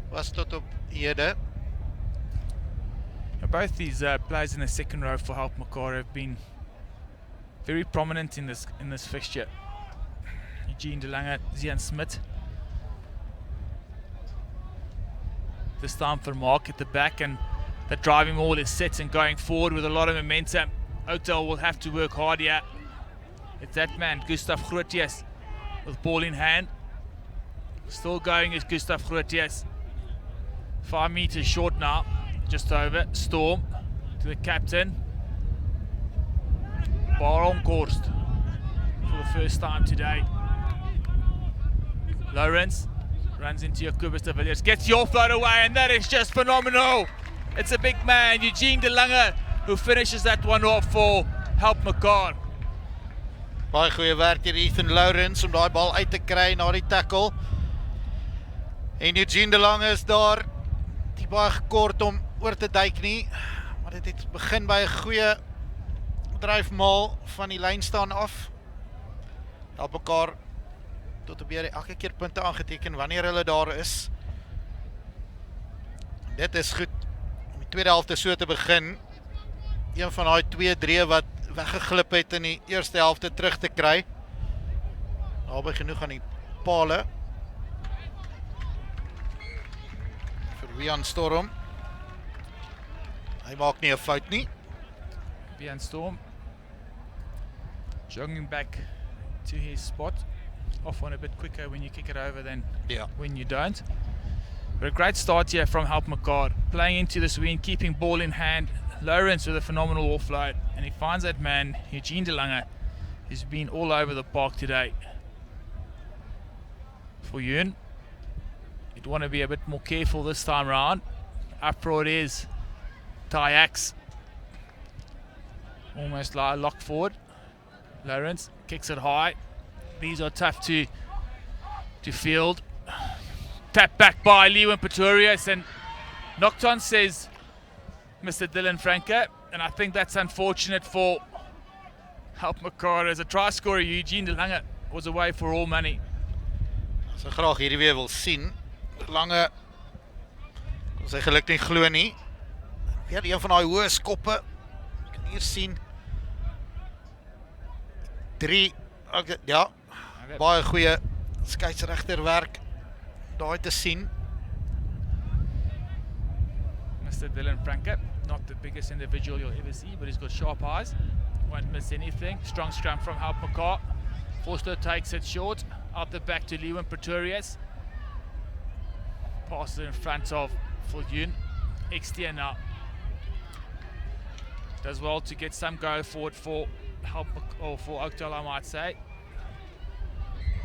was tot op hede. Both these players in the second row for Helpmekaar have been very prominent in this fixture. Eugene De Lange, Zian Smith. This time for Mark at the back, and the driving ball is set and going forward with a lot of momentum. Oakdale will have to work hard here. It's that man, Gustav Grotius, with ball in hand. Still going is Gustav Grotius. 5 meters short now, just over. Storm to the captain. Baronkorst for the first time today. Lawrence runs into Jacobus de Villiers, gets your float away, and that is just phenomenal. It's a big man, Eugene De Lange, who finishes that one off for Helpmekaar. Baie goeie werk hier Ethan Lawrence om daai bal uit te kry na die tackle. En Eugene De Lange is daar, die baie gekort om oor te duik nie, maar dit het begin by 'n goeie dryfmaal van die lyn staan af. Helpmekaar tot op hierdie elke keer punte aangeteken wanneer hulle daar is. Dit is goed om die tweede helfte so te begin. Een van daai 2-3 wat weggeglip het in die eerste helfte terug te kry. Naby genoeg aan die pale. Vir Wian Storm. Hy maak nie 'n fout nie. Bjorn Storm jogging back to his spot. Off one a bit quicker when you kick it over than when you don't. But a great start here from Helpmekaar, playing into this win, keeping ball in hand. Lawrence with a phenomenal offload, and he finds that man, Eugene De Lange, who's been all over the park today. For Ewan, you'd want to be a bit more careful this time around. Up for it is Tyax, almost like a lock forward. Lawrence kicks it high. These are tough to field. Tap back by Leeuwin Pretorius, and knocked on, says Mr. Dylan Franke, and I think that's unfortunate for Helpmekaar, as a try scorer Eugene De Lange was away for all money. As ek graag hierdie weer wil sien, De Lange kon sy geluk nie glo nie. Weer een van daai hoë skoppe. Ek kan hier sien 3, ja, baie goeie skeieregterwerk daai te sien. Mr. Dylan Franke, not the biggest individual you'll ever see, but he's got sharp eyes. Won't miss anything. Strong scrum from Helpmekaar. Forster takes it short. Out the back to Leeuwin Pretorius. Passes in front of Viljoen. Extier now. Does well to get some go forward for Helpmekaar, or for Oakdale, I might say.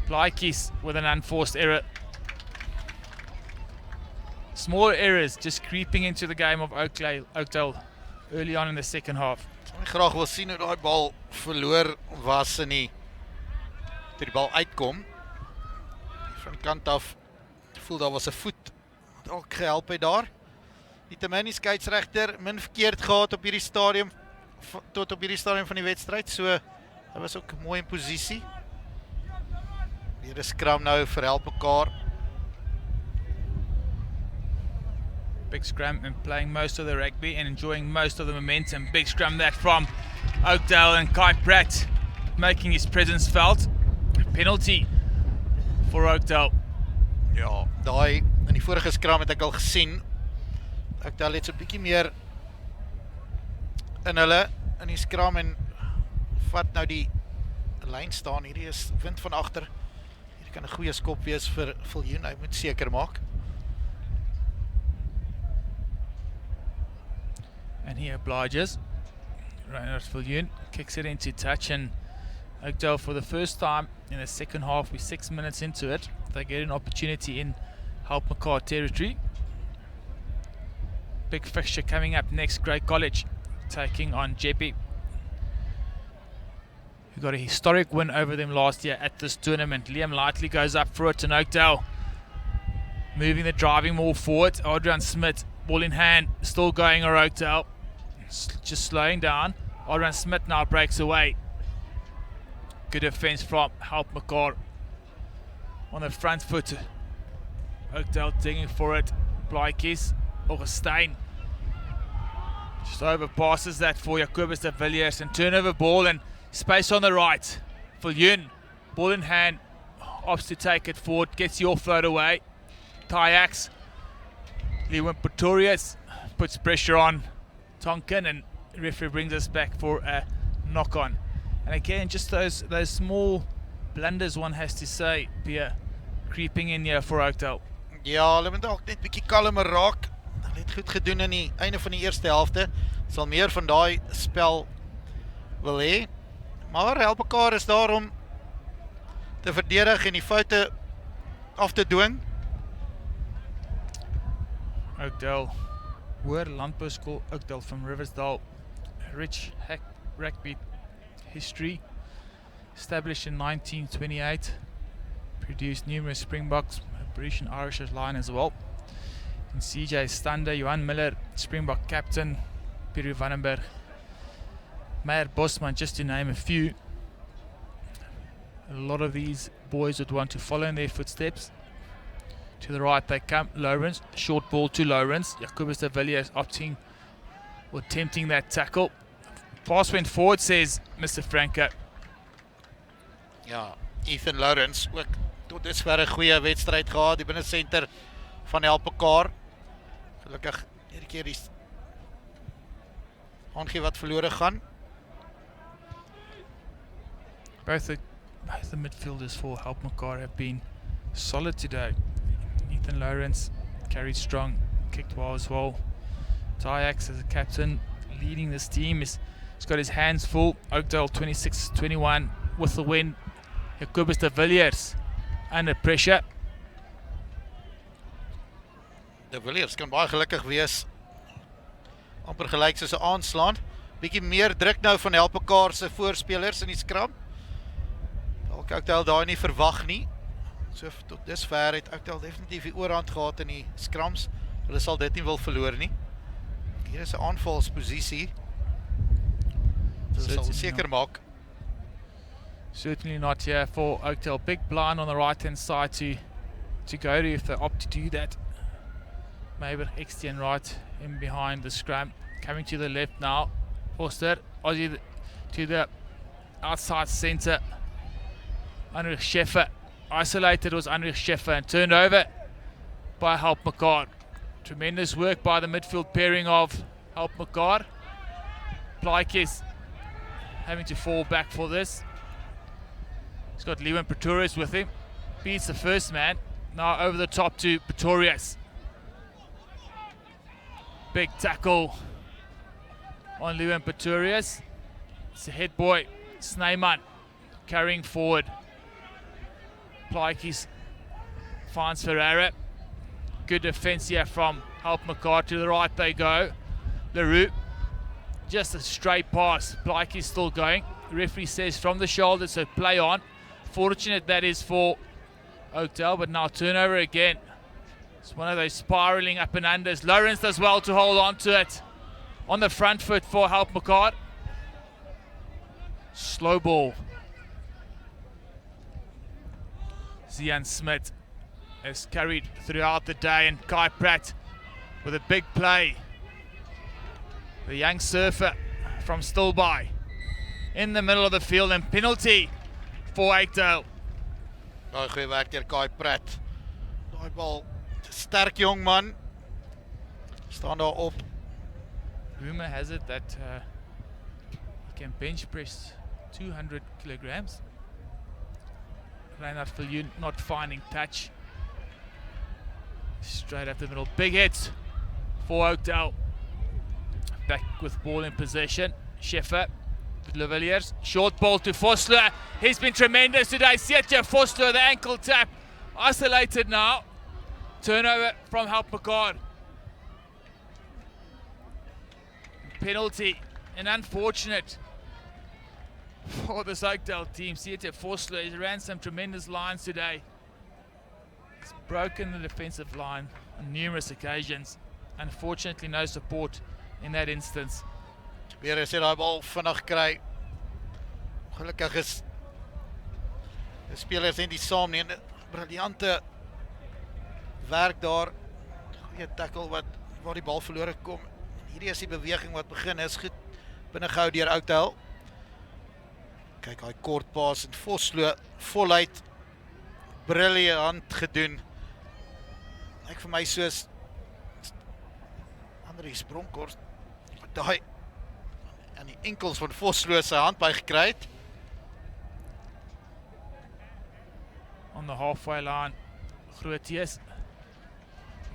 Blaikies with an unforced error. Small errors just creeping into the game of Oakdale early on in the second half. Ek graag wil sien hoe daai bal verloor was in die bal uitkom. Van kant af voel daar was 'n voet wat ook gehelp het daar. Nietemin die skeieregter min verkeerd gehad op hierdie stadium tot op hierdie stadium van die wedstryd. So hy was ook mooi in posisie. Weer 'n scrum nou vir Helpmekaar. Big scrum and playing most of the rugby and enjoying most of the momentum. Big scrum that from Oakdale, and Kai Pratt making his presence felt. Penalty for Oakdale. Ja, daai in die vorige scrum het ek al gesien. Oakdale het so 'n bietjie meer in hulle in die scrum en vat nou die lyn staan. Hierdie is wind van agter. Hierdie kan 'n goeie skop wees vir Viljoen. Hy moet seker maak. And he obliges. Reinhard Viljoen kicks it into touch, and Oakdale, for the first time in the second half, we're 6 minutes into it, they get an opportunity in Helpmekaar territory. Big fixture coming up next, Grey College taking on Jeppe, who got a historic win over them last year at this tournament. Liam Lightly goes up for it, and Oakdale moving the driving more forward. Adrian Smith, ball in hand, still going on Oakdale, just slowing down. Adrian Smith now breaks away. Good defense from Helpmekaar on the front foot. Oakdale digging for it. Blaikies, Augustine just overpasses that for Jacobus de Villiers, and turnover ball and space on the right. Viljoen, ball in hand, opts to take it forward, gets the offload away. Tyax, Leeuwin Pretorius puts pressure on Tonkin, and the referee brings us back for a knock on. And again, just those small blunders, one has to say, Pierre, creeping in here for Oakdale. Ja, hulle moet ook net bietjie kalmer raak. Hulle het goed gedoen in die einde van die eerste helfte. Sal meer van daai spel wil hê. Maar Helpmekaar is daar om te verdedig en die foute af te dwing. Oakdale, Hoër Landbouskool Oakdale from Riversdal, rich rugby history, established in 1928, produced numerous Springboks, British and Irish line as well. And CJ Stander, Johan Miller, Springbok captain, Peter Vandenberg, Meyer Bosman, just to name a few. A lot of these boys would want to follow in their footsteps. To the right they come, Lawrence, short ball to Lawrence. Jacobus de Villiers opting or attempting that tackle. Pass went forward, says Mr. Franke. Ja, Ethan Lawrence ook tot dusver 'n goeie wedstryd gehad, die binnesenter van Helpmekaar. Gelukkig hierdie keer die aangee wat verlore gaan. Both the midfielders for Helpmekaar have been solid today. Ethan Lawrence carried strong, kicked well as well. Ajax as a captain leading this team he's got his hands full. Oakdale 26-21 with the win. Jacobus de Villiers under pressure. De Villiers kan baie gelukkig wees. Amper gelyk soos 'n aanslaan. Bietjie meer druk nou van Helpmekaar se voorspelers in die skram. Dalk Oakdale daai nie verwag nie. So tot dusver het Oakdale definitief die oorhand gehad in die skrams. Hulle sal dit nie wil verloor nie. Hier is 'n aanvalsposisie. Dit sal seker maak. Certainly not here for Oakdale. Big blind on the right hand side to go to if they opt to do that. Maybe extend right in behind the scrum. Coming to the left now. Forster, Aussie to the outside centre. Heinrich Scheffer. Isolated was Heinrich Scheffer and turned over by Helpmekaar. Tremendous work by the midfield pairing of Helpmekaar. Plaatjes having to fall back for this. He's got Leeuwen Pretorius with him. Beats the first man. Now over the top to Pretorius. Big tackle on Leeuwen Pretorius. It's the head boy, Snyman, carrying forward. Plaatjes finds Ferreira. Good defense here from Helpmekaar. To the right they go. LaRue. Just a straight pass. Plaatjes still going. The referee says from the shoulder, so play on. Fortunate that is for Oakdale, but now turnover again. It's one of those spiraling up and unders. Lawrence does well to hold on to it. On the front foot for Helpmekaar. Slow ball. Zian Smith has carried throughout the day, and Kai Pratt with a big play. The young surfer from Stillby in the middle of the field, and penalty for Oakdale. Baie goeie werk deur Kai Pratt. Daai bal, sterk jong man. Staan daar op. Rumor has it that he can bench press 200 kilograms. Reinhard Viljoen not finding touch. Straight up the middle. Big hit for Oakdale. Back with ball in possession. Scheffer to De Villiers. Short ball to Vosloo. He's been tremendous today. Sietje Vosloo, the ankle tap. Isolated now. Turnover from Helpmekaar. Penalty. And unfortunate for this Oakdale team. Siete Vosloo, he's ran some tremendous lines today. He's broken the defensive line on numerous occasions. Unfortunately, no support in that instance. Weer as hy daai bal vinnig kry. Gelukkig is die spelers net die saam nie. Briljante werk daar. Goeie tackle waar die bal verlore kom. Hierdie is die beweging wat begin is goed binne gehou deur Oakdale. Kyk, hy kort pas en Vosloo voluit briljant gedoen. Lyk vir my soos Andries Bronkhorst daai aan die enkels van Vosloo se hand by gekry het. On the halfway line, Groothuis.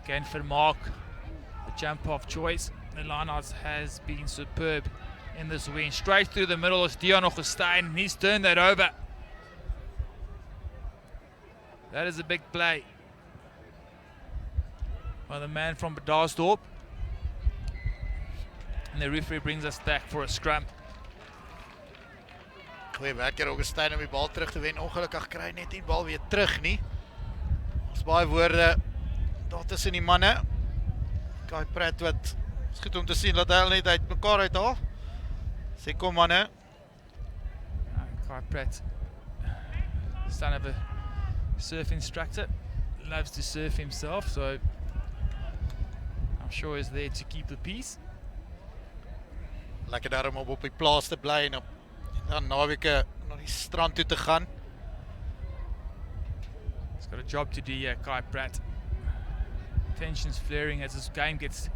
Again for Mark, the jump off choice. The lineout has been superb in this win. Straight through the middle is Dion Augustine. He's turned that over. That is a big play by the man from Bedarsdorp. And the referee brings us back for a scrum. Goeie werk deur Augustine om die bal terug te wen. Ongelukkig kry net die bal weer terug nie. Ons baie woorde daar tussen die manne. Kai Pratt wat is goed om te sien dat hy net uit mekaar uithaal. Sê kom manne. Kai Pratt, son of a surf instructor, loves to surf himself, so I'm sure he's there to keep the peace. Lekker daarom om op die plaas te bly en dan naweke na die strand toe te gaan. He's got a job to do here, Kai Pratt. Tensions flaring as this game gets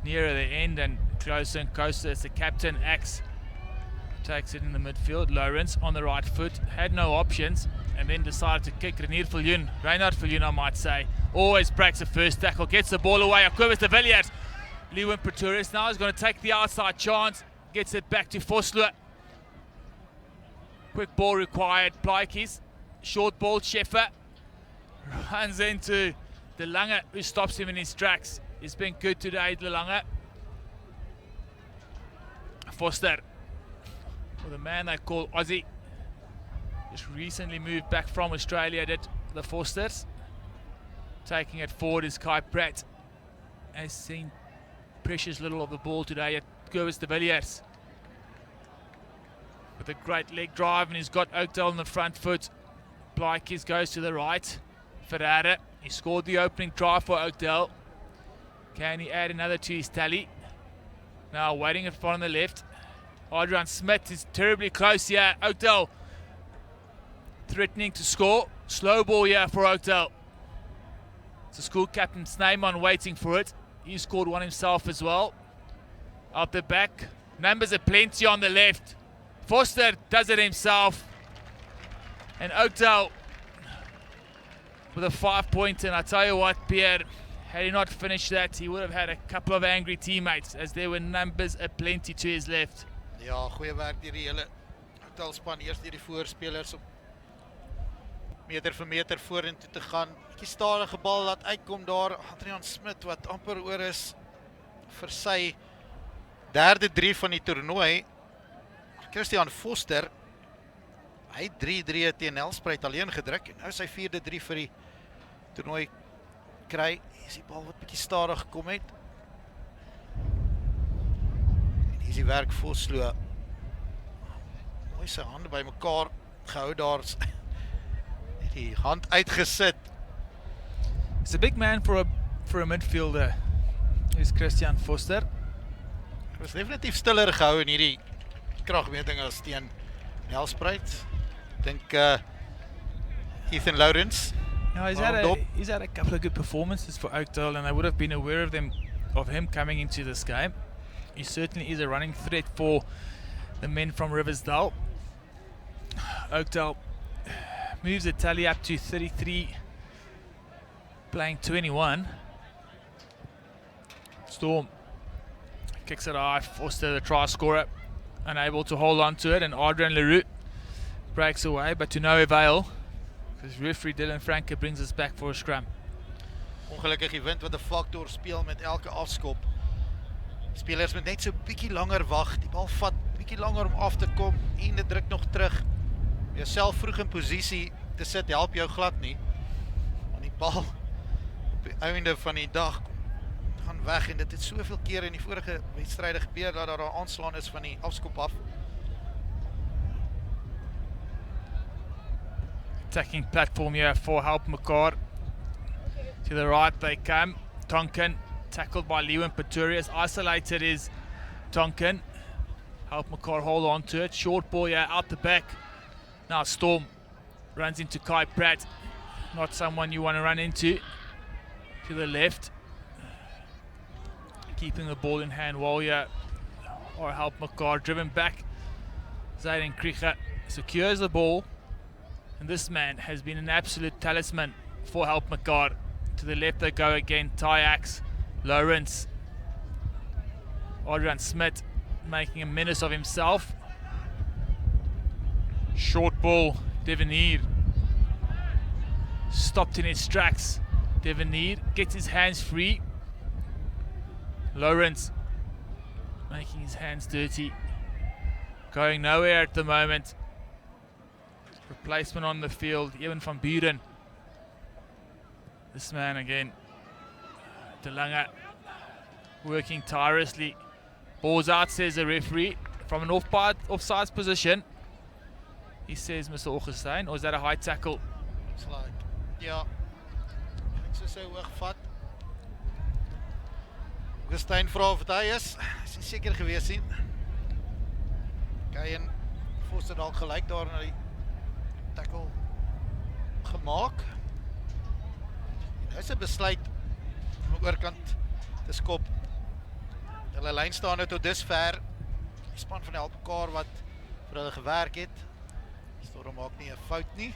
nearer the end and closer and closer as the captain Axe takes it in the midfield. Lawrence on the right foot, had no options and then decided to kick. Reinhard Viljoen I might say, always breaks the first tackle, gets the ball away. Cobus de Villiers, Leeuwin Pretorius now is going to take the outside chance, gets it back to Vosloo. Quick ball required, Plaatjes, short ball, Scheffer runs into De Lange, who stops him in his tracks. He's been good today, De Lange. Foster, with a man they call Aussie, just recently moved back from Australia, did the Fosters. Taking it forward is Kai Pratt. Has seen precious little of the ball today at Cobus de Villiers. With a great leg drive, and he's got Oakdale on the front foot. Plaatjes goes to the right. Ferreira, he scored the opening try for Oakdale. Can he add another to his tally? Now waiting at front on the left. Adrian Smith is terribly close here. Oakdale threatening to score. Slow ball here for Oakdale. It's the school captain's name on, waiting for it. He scored one himself as well. Out the back. Numbers are plenty on the left. Foster does it himself. And Oakdale with a 5-pointer. And I tell you what, Pierre, had he not finished that, he would have had a couple of angry teammates, as there were numbers aplenty to his left. Ja, goeie werk deur die hele Oakdale span, eers deur die voorspelers om meter vir meter vorentoe te gaan. Bietjie stadige bal laat uitkom daar. Adrian Smith wat amper oor is vir sy derde 3 van die toernooi. Christian Foster, hy 3-3 teen Nelspruit alleen gedruk en nou sy 4de 3 vir die toernooi kry. Hier is die bal wat bietjie stadig gekom het. En hier is die werk Vosloo. Mooi sy hande by mekaar gehou daar. Die hand uitgesit. It's a big man for a midfielder. Is Christian Foster. Hy was definitief stiller gehou in hierdie kragmeting as teen Nelspruit. Dink Ethan Lawrence. No, he's had a couple of good performances for Oakdale, and I would have been aware of him coming into this game. He certainly is a running threat for the men from Riversdal. Oakdale moves the tally up to 33, playing 21. Storm kicks it high. Foster, the try scorer, unable to hold on to it, and Adrian Leroux breaks away, but to no avail, because referee Dylan Franke brings us back for a scrum. Ongelukkig die wind wat 'n faktor speel met elke afskop. Spelers moet net so bietjie langer wag, die bal vat bietjie langer om af te kom en dit druk nog terug. Jouself vroeg in posisie te sit help jou glad nie. Want die bal op die einde van die dag gaan weg, en dit het soveel keer in die vorige wedstryde gebeur dat daar 'n aanslaan is van die afskop af. Attacking platform here for Helpmekaar. To the right they come. Tonkin tackled by Leeuwin Pretorius. Isolated is Tonkin. Helpmekaar hold on to it. Short ball here out the back. Now Storm runs into Kai Pratt. Not someone you want to run into. To the left. Keeping the ball in hand while here. Or Helpmekaar driven back. Zayden Krieger secures the ball. And this man has been an absolute talisman for Helpmekaar. To the left they go again. Tyax, Lawrence, Adrian Smith making a menace of himself. Short ball, Devenir. Stopped in his tracks. Devenir gets his hands free. Lawrence making his hands dirty. Going nowhere at the moment. Replacement on the field, Ewan van Buren. This man again, De Lange, working tirelessly. Ball's out, says the referee, from an offside position. He says, Mr. Augustine, or is that a high tackle? Looks like, ja. Ek sou sy hoog vat. Augustine vra of dit hy is. Is nie seker gewees nie. Kei en Foster dalk gelyk daar na die tackle gemaak. Nou is 'n besluit om oorkant te skop. Hulle lynstaande tot dusver. Die span van Helpmekaar wat vir hulle gewerk het. Storm maak nie 'n fout nie.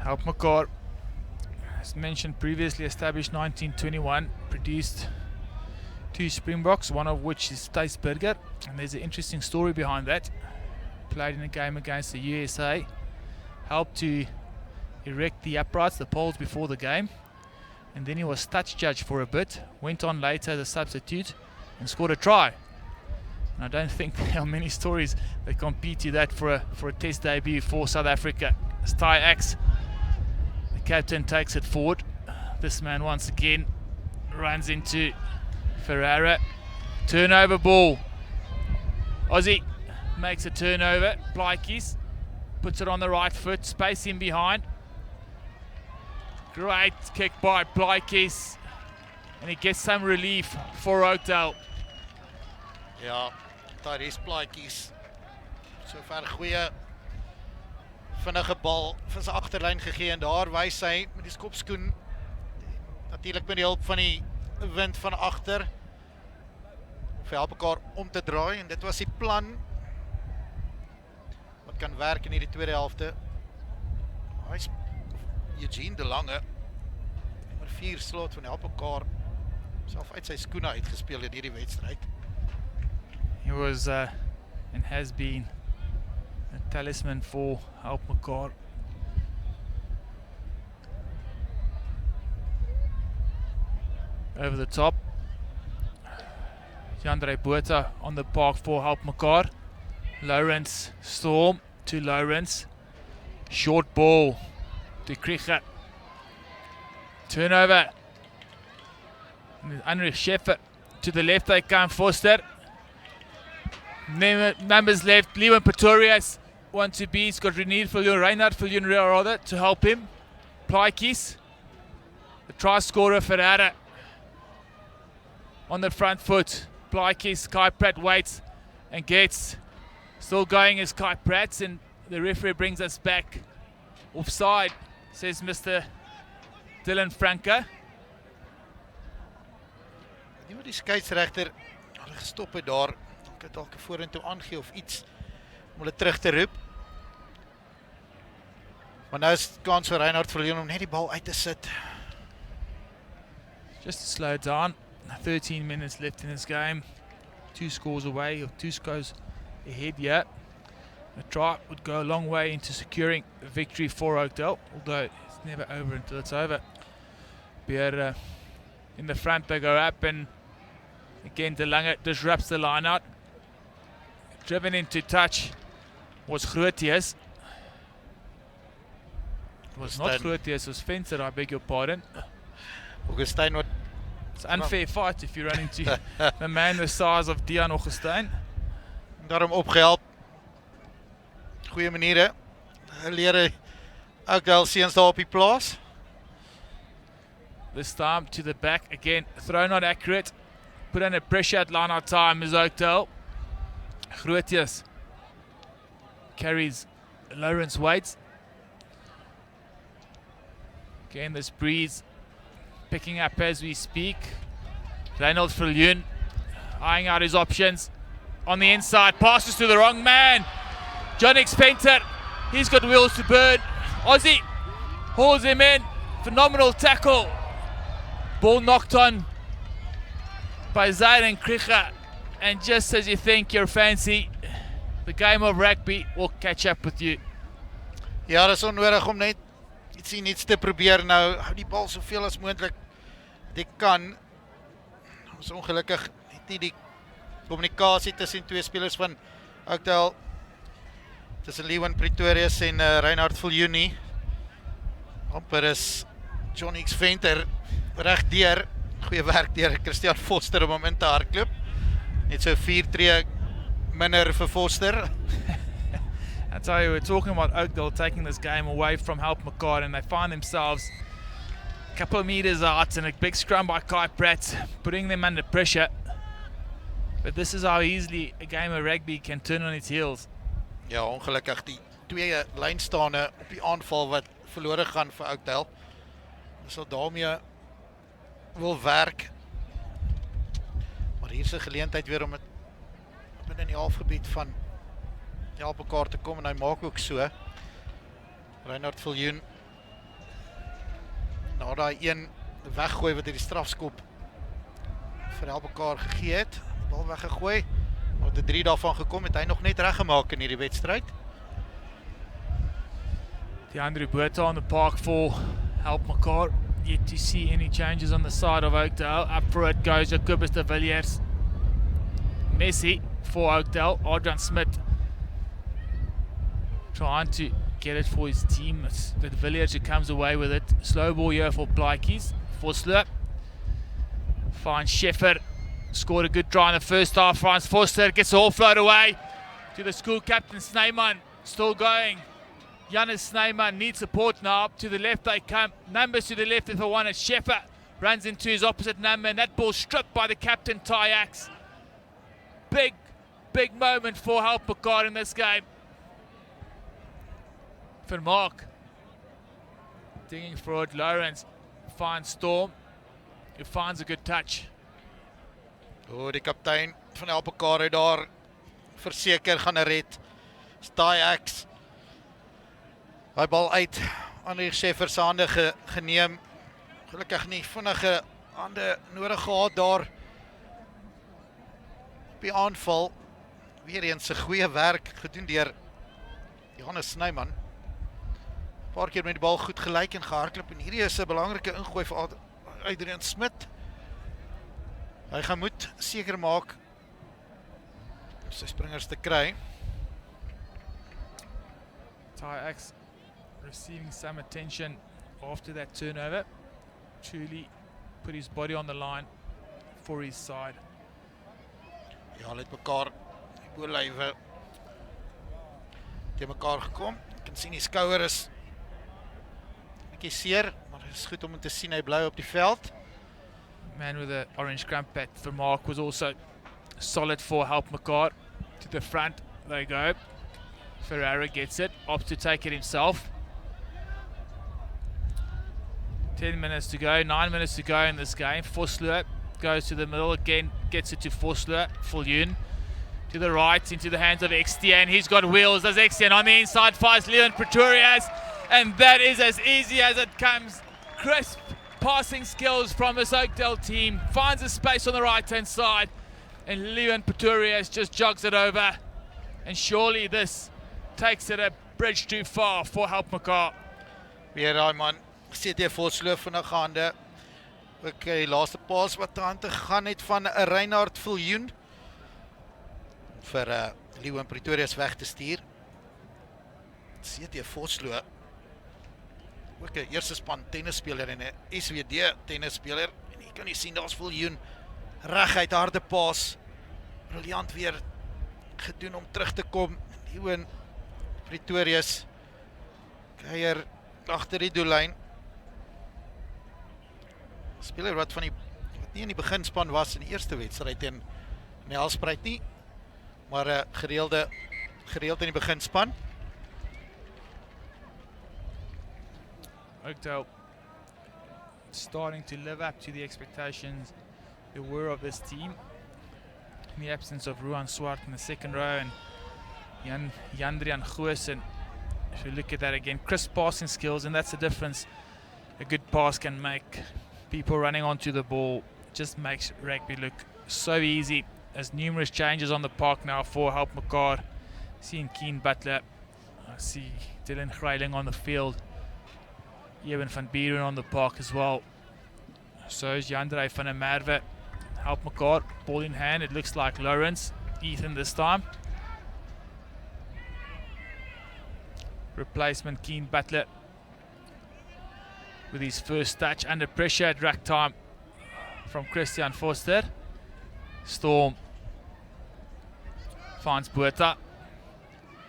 Helpmekaar, as mentioned previously, established 1921, produced 2 Springboks, one of which is Burger, and there's an interesting story behind that. Played in a game against the USA, helped to erect the uprights, the poles before the game, and then he was touch judge for a bit, went on later as a substitute and scored a try. And I don't think there are many stories that compete to that for a test debut for South Africa. As Ty Axe, the captain, takes it forward. This man once again runs into Ferreira. Turnover ball. Aussie makes a turnover. Blaikies puts it on the right foot, space in behind. Great kick by Blaikies, and he gets some relief for Oakdale. Ja, daar is Blaikies. Sover goeie vinnige bal vir sy agterlyn gegee en daar wys hy met die skopskoen natuurlik met die hulp van die wind van agter vir Helpmekaar om te draai, en dit was die plan wat kan werk in hierdie tweede helfte. Hy's Eugene de Lange, nummer 4 slot van Helpmekaar, self uit sy skoene uitgespeel in hierdie wedstryd. He was and has been a talisman for Helpmekaar. Over the top, Jandre Botha on the park for Helpmekaar. Lawrence Storm to Lawrence. Short ball to Krieger. Turnover. Heinrich Scheffer to the left, they come Foster. Numbers left, Leeuwen Pretorius want to be, he's got Reinhard Viljoen rather to help him. Plaikies, the try scorer Ferreira on the front foot. Plaikies, Kai Pratt waits and gets, still going as Kai Pratt, and the referee brings us back offside, says Mr. Dylan Franke. Nie wat die skeieregter hulle gestop het daar, ek het dalk vorentoe aangee of iets om hulle terug te roep. Maar nou is kans vir Reinhard Viljoen om net die bal uit te sit. Just to slow down, 13 minutes left in this game. 2 scores away, or 2 scores ahead yet. A try would go a long way into securing a victory for Oakdale, although it's never over until it's over. But in the front they go up, and again De Lange disrupts the line out. Driven into touch was Groothuis. It was not Groothuis, it was Venter, I beg your pardon. Augustine wat It's an unfair fight if you run into a man the size of Dion Augustine. daarom opgehelp. Goeie maniere. Leer Oakdale seuns daar op die plaas. This time to the back again, throw not accurate. Put under pressure at line out time is Oakdale. Groothuis carries Lawrence Waits. Again, this breeze picking up as we speak. Reinhard Viljoen eyeing out his options. On the inside, passes to the wrong man. John Venter, he's got wheels to burn. Aussie hauls him in. Phenomenal tackle. Ball knocked on by Zayden Krieger. And just as you think you're fancy, the game of rugby will catch up with you. Ja, dat is onnodig om net iets te probeer nou. Hou die bal soveel as moontlik die kan. Ons ongelukkig het nie die kommunikasie tussen 2 spelers van Oakdale, tussen Leeuwen Pretorius en Reinhard Viljoen nie. Amper is John Venter reg deur. Goeie werk deur Christian Foster om hom in te hardloop. Net so 4 tree minder vir Foster. I tell you, we're talking about Oakdale taking this game away from Helpmekaar, and they find themselves a couple of meters out and a big scrum by Kai Pratt, putting them under pressure. But this is how easily a game of rugby can turn on its heels. Ja, ongelukkig die 2 lynstaande op die aanval wat verlore gaan vir Oakdale. Hulle sal daarmee wil werk Hier is 'n geleentheid weer om het binne in die halfgebied van Helpmekaar te kom en hy maak ook so. Reinhard Viljoen na daai een weggooi wat hy die strafskop vir Helpmekaar gegee het, die bal weggegooi, maar het 3 daarvan gekom, het hy nog net reggemaak in hierdie wedstryd. The Andrew Botha on the park for Helpmekaar. Yet to see any changes on the side of Oakdale. Up for it goes Jacobus de Villiers. Messi for Oakdale. Adrian Smith trying to get it for his team. It's the Villiers who comes away with it. Slow ball here for Blykies. Forster finds Sheffer. Scored a good try in the first half. Finds Forster. Gets the whole float away to the school captain Snyman. Still going. Janus Snyman needs support now. Up to the left they come. Numbers to the left if they want it. Sheffer runs into his opposite number, and that ball stripped by the captain, Tyax. Big moment for Helpmekaar in this game. Vermaak digging for it. Lawrence finds Storm, who finds a good touch. Die kaptein van Helpmekaar het daar verseker gaan red. Tyax. Hy bal uit aan die Sheffer se hande geneem. Gelukkig nie vinnige hande nodig gehad daar op die aanval. Weer eens 'n goeie werk gedoen deur Johannes Snyman. Paar keer met die bal goed gelyk en gehardloop en hierdie is 'n belangrike ingooi vir Adrian Smith. Hy gaan moet seker maak om sy springers te kry. Tyax receiving some attention after that turnover. Truly put his body on the line for his side. Ja, hulle het mekaar die bolywe te mekaar gekom. Ek kan sien die skouer is bietjie seer, maar dit is goed om te sien hy bly op die veld. Man with the orange crumpet for Mark was also solid for Helpmekaar. To the front they go. Ferreira gets it, opts to take it himself. 10 minutes to go, 9 minutes to go in this game. Vosloo goes to the middle again, gets it to Vosloo. Viljoen to the right, into the hands of Extian. He's got wheels, does Extian on the inside, finds Leon Pretorius, and that is as easy as it comes. Crisp passing skills from this Oakdale team, finds a space on the right hand side, and Leon Pretorius just jogs it over, and surely this takes it a bridge too far for Helpmekaar. Weer daai man, CT Vosloo vinnig hande. Ook die laaste paas wat aan te gaan het van Reinhard Viljoen vir Leon Pretorius weg te stuur. CT Vosloo, ook 'n eerste span tennisspeler en 'n SWD tennisspeler. En jy kan nie sien daar's Viljoen reguit harde paas. Briljant weer gedoen om terug te kom. Leon Pretorius kuier agter die doellyn. Speler wat nie in die beginspan was in die eerste wedstryd teen Nelspruit nie, maar gereeld in die beginspan. Oakdale starting to live up to the expectations there were of this team. In the absence of Ruan Swart in the second row and Jandrian Goosen. If you look at that again, crisp passing skills, and that's the difference a good pass can make. People running onto the ball just makes rugby look so easy. There's numerous changes on the park now for Helpmekaar. Seeing Keen Butler, I see Dylan Greiling on the field, Eben van Buren on the park as well. So is Jandrey van der Merwe. Helpmekaar, ball in hand, it looks like Lawrence, Ethan this time. Replacement Keen Butler with his first touch under pressure at rack time from Christian Forster. Storm finds Botha.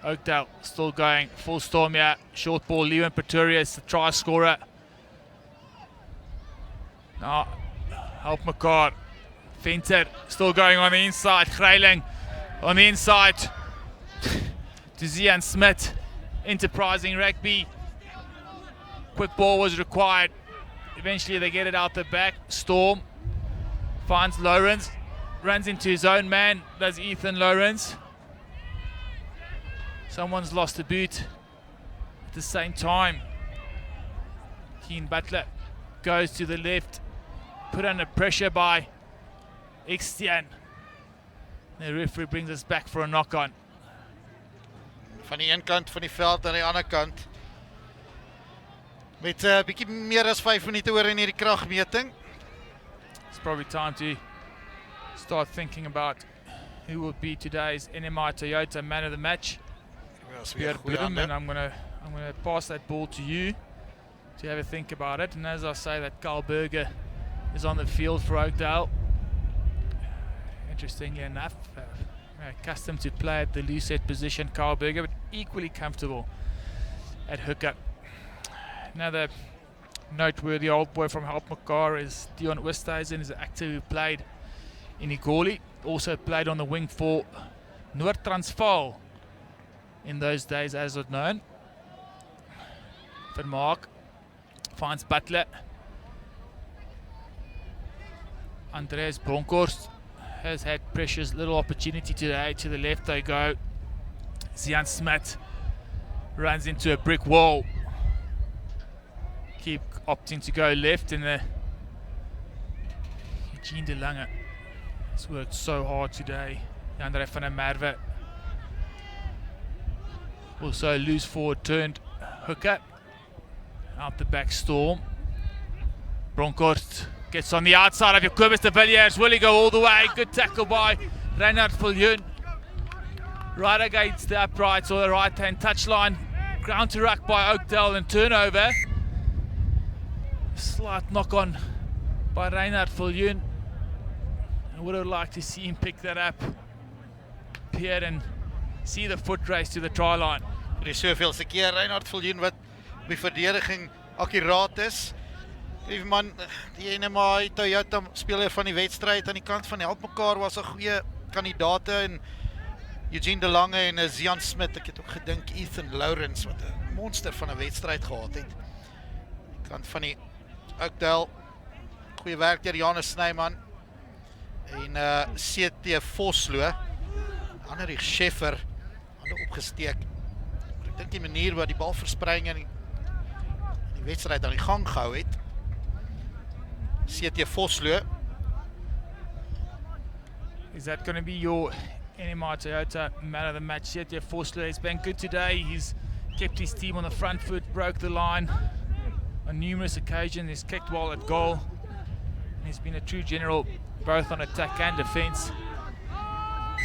Oakdale still going full storm here. Short ball, Leon Pretorius, the try scorer. Now Helpmekaar Venter still going on the inside. Greiling on the inside to Zian Smith. Enterprising rugby. Quick ball was required. Eventually they get it out the back. Storm finds Lawrence. runs into his own man, does Ethan Lawrence. Someone's lost a boot. At the same time, Keen Butler goes to the left, put under pressure by Extian. The referee brings us back for a knock-on. Van die een kant van die veld aan die ander kant. Met 'n bietjie meer as 5 minute oor in hierdie kragmeting. It's probably time to start thinking about who will be today's NMI Toyota man of the match. Pierre Bloem, and I'm gonna pass that ball to you to have a think about it. And as I say, that Carl Berger is on the field for Oakdale. Interestingly enough, accustomed to play at the loose head position, Carl Berger, but equally comfortable at hooker. Another noteworthy old boy from Helpmekaar is Dion Oosthuizen, is an actor who played in Igoli, also played on the wing for Noord Transvaal in those days, as it known. Vermaak finds Butler. Andreas Bronkhorst has had precious little opportunity today. To the left they go. Zian Smit runs into a brick wall. Keep opting to go left, and Eugene de Lange has worked so hard today. Andre van der Merwe also loose forward turned hooker. Out the back Storm. Bronkhorst gets on the outside of Jacobus de Villiers. Will he go all the way? Good tackle by Reinhard Viljoen. Right against the uprights or the right hand touchline. Ground to ruck by Oakdale and turnover. Slight knock on by Reinhard Viljoen. I would have liked to see him pick that up. Pierre and see the foot race to the try line. Er is soveelste keer Reinhard Viljoen wat by verdediging akkuraat is. Die man, die NMI Toyota speler van die wedstryd aan die kant van Helpmekaar was 'n goeie kandidaat en Eugene de Lange en Zian Smit. Ek het ook gedink Ethan Lawrence wat 'n monster van 'n wedstryd gehad het. Die kant van die Oakdale, goeie werk deur Janus Snyman en CT Vosloo. Ander Scheffer, hande opgesteek. Ek dink die manier wat die bal versprei en die wedstryd aan die gang gehou het. CT Vosloo. Is that going to be your NMI Toyota man of the match? CT Vosloo has been good today. He's kept his team on the front foot, broke the line on numerous occasions. He's kicked well at goal. And he's been a true general both on attack and defence.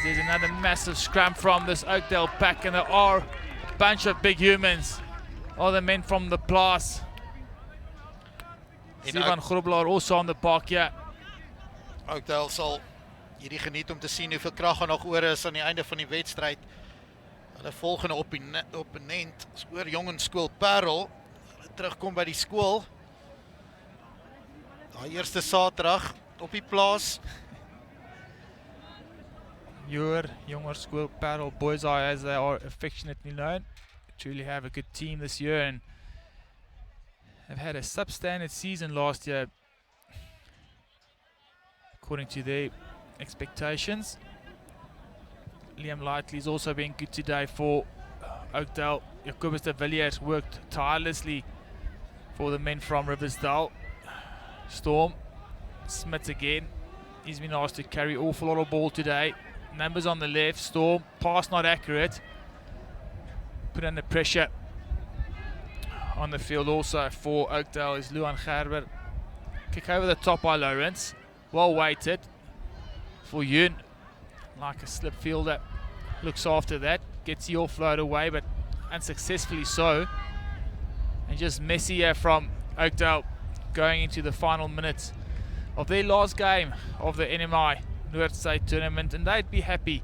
There's another massive scrum from this Oakdale pack, and there are a bunch of big humans. All the men from the Plaas. Sivan Grobelaar also on the park here. Oakdale sal hierdie geniet om te sien hoeveel krag daar nog oor is aan die einde van die wedstryd. Hulle volgende opponent is Hoër Landbouskool Parel. Hulle terugkom by die skool. Daai eerste Saterdag op die plaas. Hoër Landbouskool Parel Boys Eye, as they are affectionately known, truly have a good team this year and have had a substandard season last year according to their expectations. Liam Lightly's also been good today for Oakdale. Jacobus de Villiers worked tirelessly for the men from Riversdal. Storm, Smith again. He's been asked to carry an awful lot of ball today. Numbers on the left. Storm, pass not accurate. Put under pressure on the field also for Oakdale is Luan Gerber. Kick over the top by Lawrence. Well weighted for Yun. Like a slip fielder. Looks after that. Gets the offload away, but unsuccessfully so. And just messy here from Oakdale going into the final minutes of their last game of the NMI Noord Suid Tournament. And they'd be happy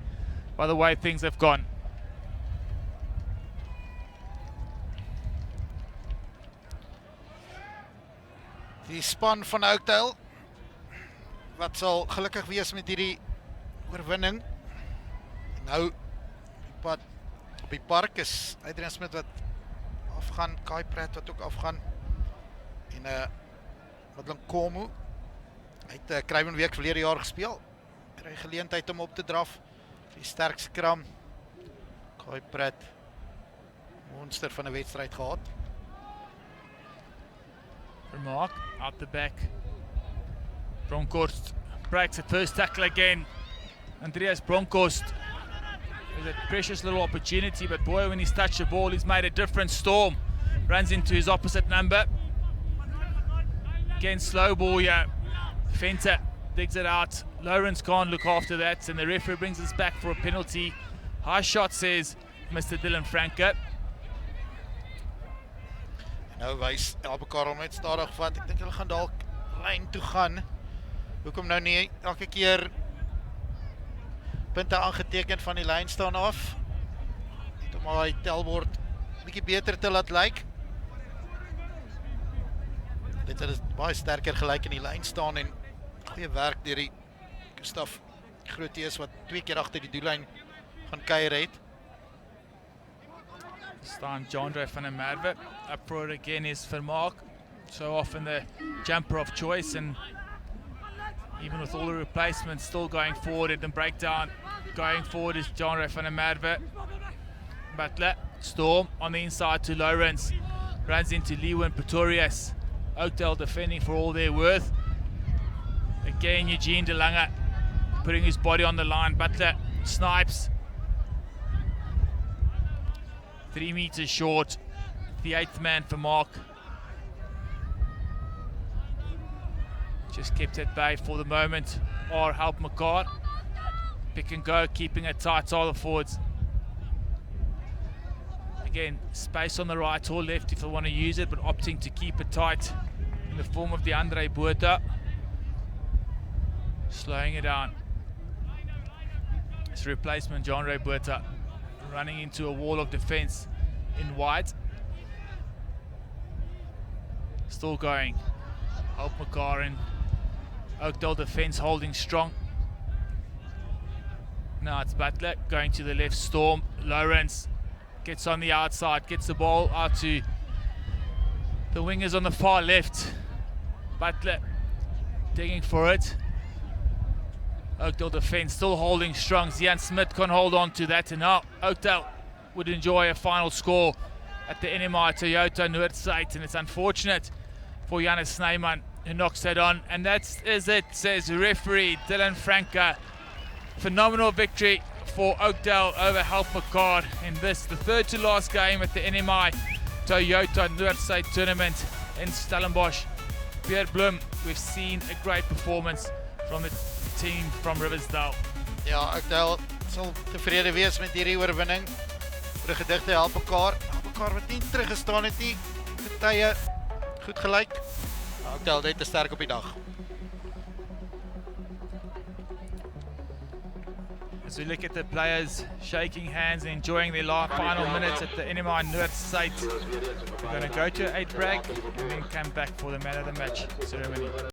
by the way things have gone. Die span van Oakdale wat sal gelukkig wees met hierdie oorwinning. Nou op die park is Adrian Smit wat afgaan, Kai Pratt wat ook afgaan en Madeleine Komu. Hy het Kruivenweek verlede jaar gespeel. kry geleentheid om op te draf. Die sterk skram. Kai Pratt, monster van 'n wedstryd gehad. Remark out the back. Bronkhorst breaks the first tackle again. Andreas Bronkhorst with a precious little opportunity, but boy, when he's touched the ball, he's made a difference. Storm runs into his opposite number. Again, slow ball here. Fenter digs it out. Lawrence can't look after that, and the referee brings us back for a penalty. High shot, says Mr. Dylan Franke. Nou wys Helpmekaar om net stadig vat. Ek dink hulle gaan dalk lyn toe gaan. Hoekom nou nie elke keer punte aangeteken van die lyn staan af? Net om al die telbord bietjie beter te laat lyk. Dit is baie sterker gelyk in die lyn staan en goeie werk deur die Gustaf Grotees wat 2 keer agter die doellyn gaan kuier het. This time Jandre van der Merwe up for it again is Vermaak. So often the jumper of choice, and even with all the replacements still going forward in the breakdown. Going forward is Jandre van der Merwe. Butler, Storm on the inside to Lawrence. Runs into Lewin Pretorius. Oakdale defending for all their worth. Again Eugene De Lange putting his body on the line. Butler snipes. 3 meters short. The 8th man for Mark. Just kept at bay for the moment. Or Helpmekaar. Pick and go, keeping it tight, all the forwards. Again, space on the right or left if they want to use it, but opting to keep it tight in the form of the Andre Buerta. Slowing it down. It's replacement, John Ray Buerta, running into a wall of defense in white. Still going. Helpmekaar and Oakdale defense holding strong. Now it's Butler going to the left. Storm. Lawrence gets on the outside, gets the ball out to the wingers on the far left. Butler digging for it. Oakdale defense still holding strong. Zian Smith can hold on to that, and now Oakdale would enjoy a final score at the NMI Toyota Noord Suid, and it's unfortunate for Janus Snyman who knocks that on, and that is it, says referee Dylan Franke. Phenomenal victory for Oakdale over Helpmekaar in this, the third to last game at the NMI Toyota Noord Suid Tournament in Stellenbosch. Pierre Blum, we've seen a great performance from the team from Riversdal. Ja, Oakdale sal tevrede wees met hierdie oorwinning vir die gedigte Helpmekaar. Helpmekaar wat nie teruggestaan het nie, partye goed gelyk. Oakdale net te sterk op die dag. As we look at the players shaking hands and enjoying their final minutes at the NMI Noord Suid, we're going to go to an 8 break and then come back for the man of the match ceremony.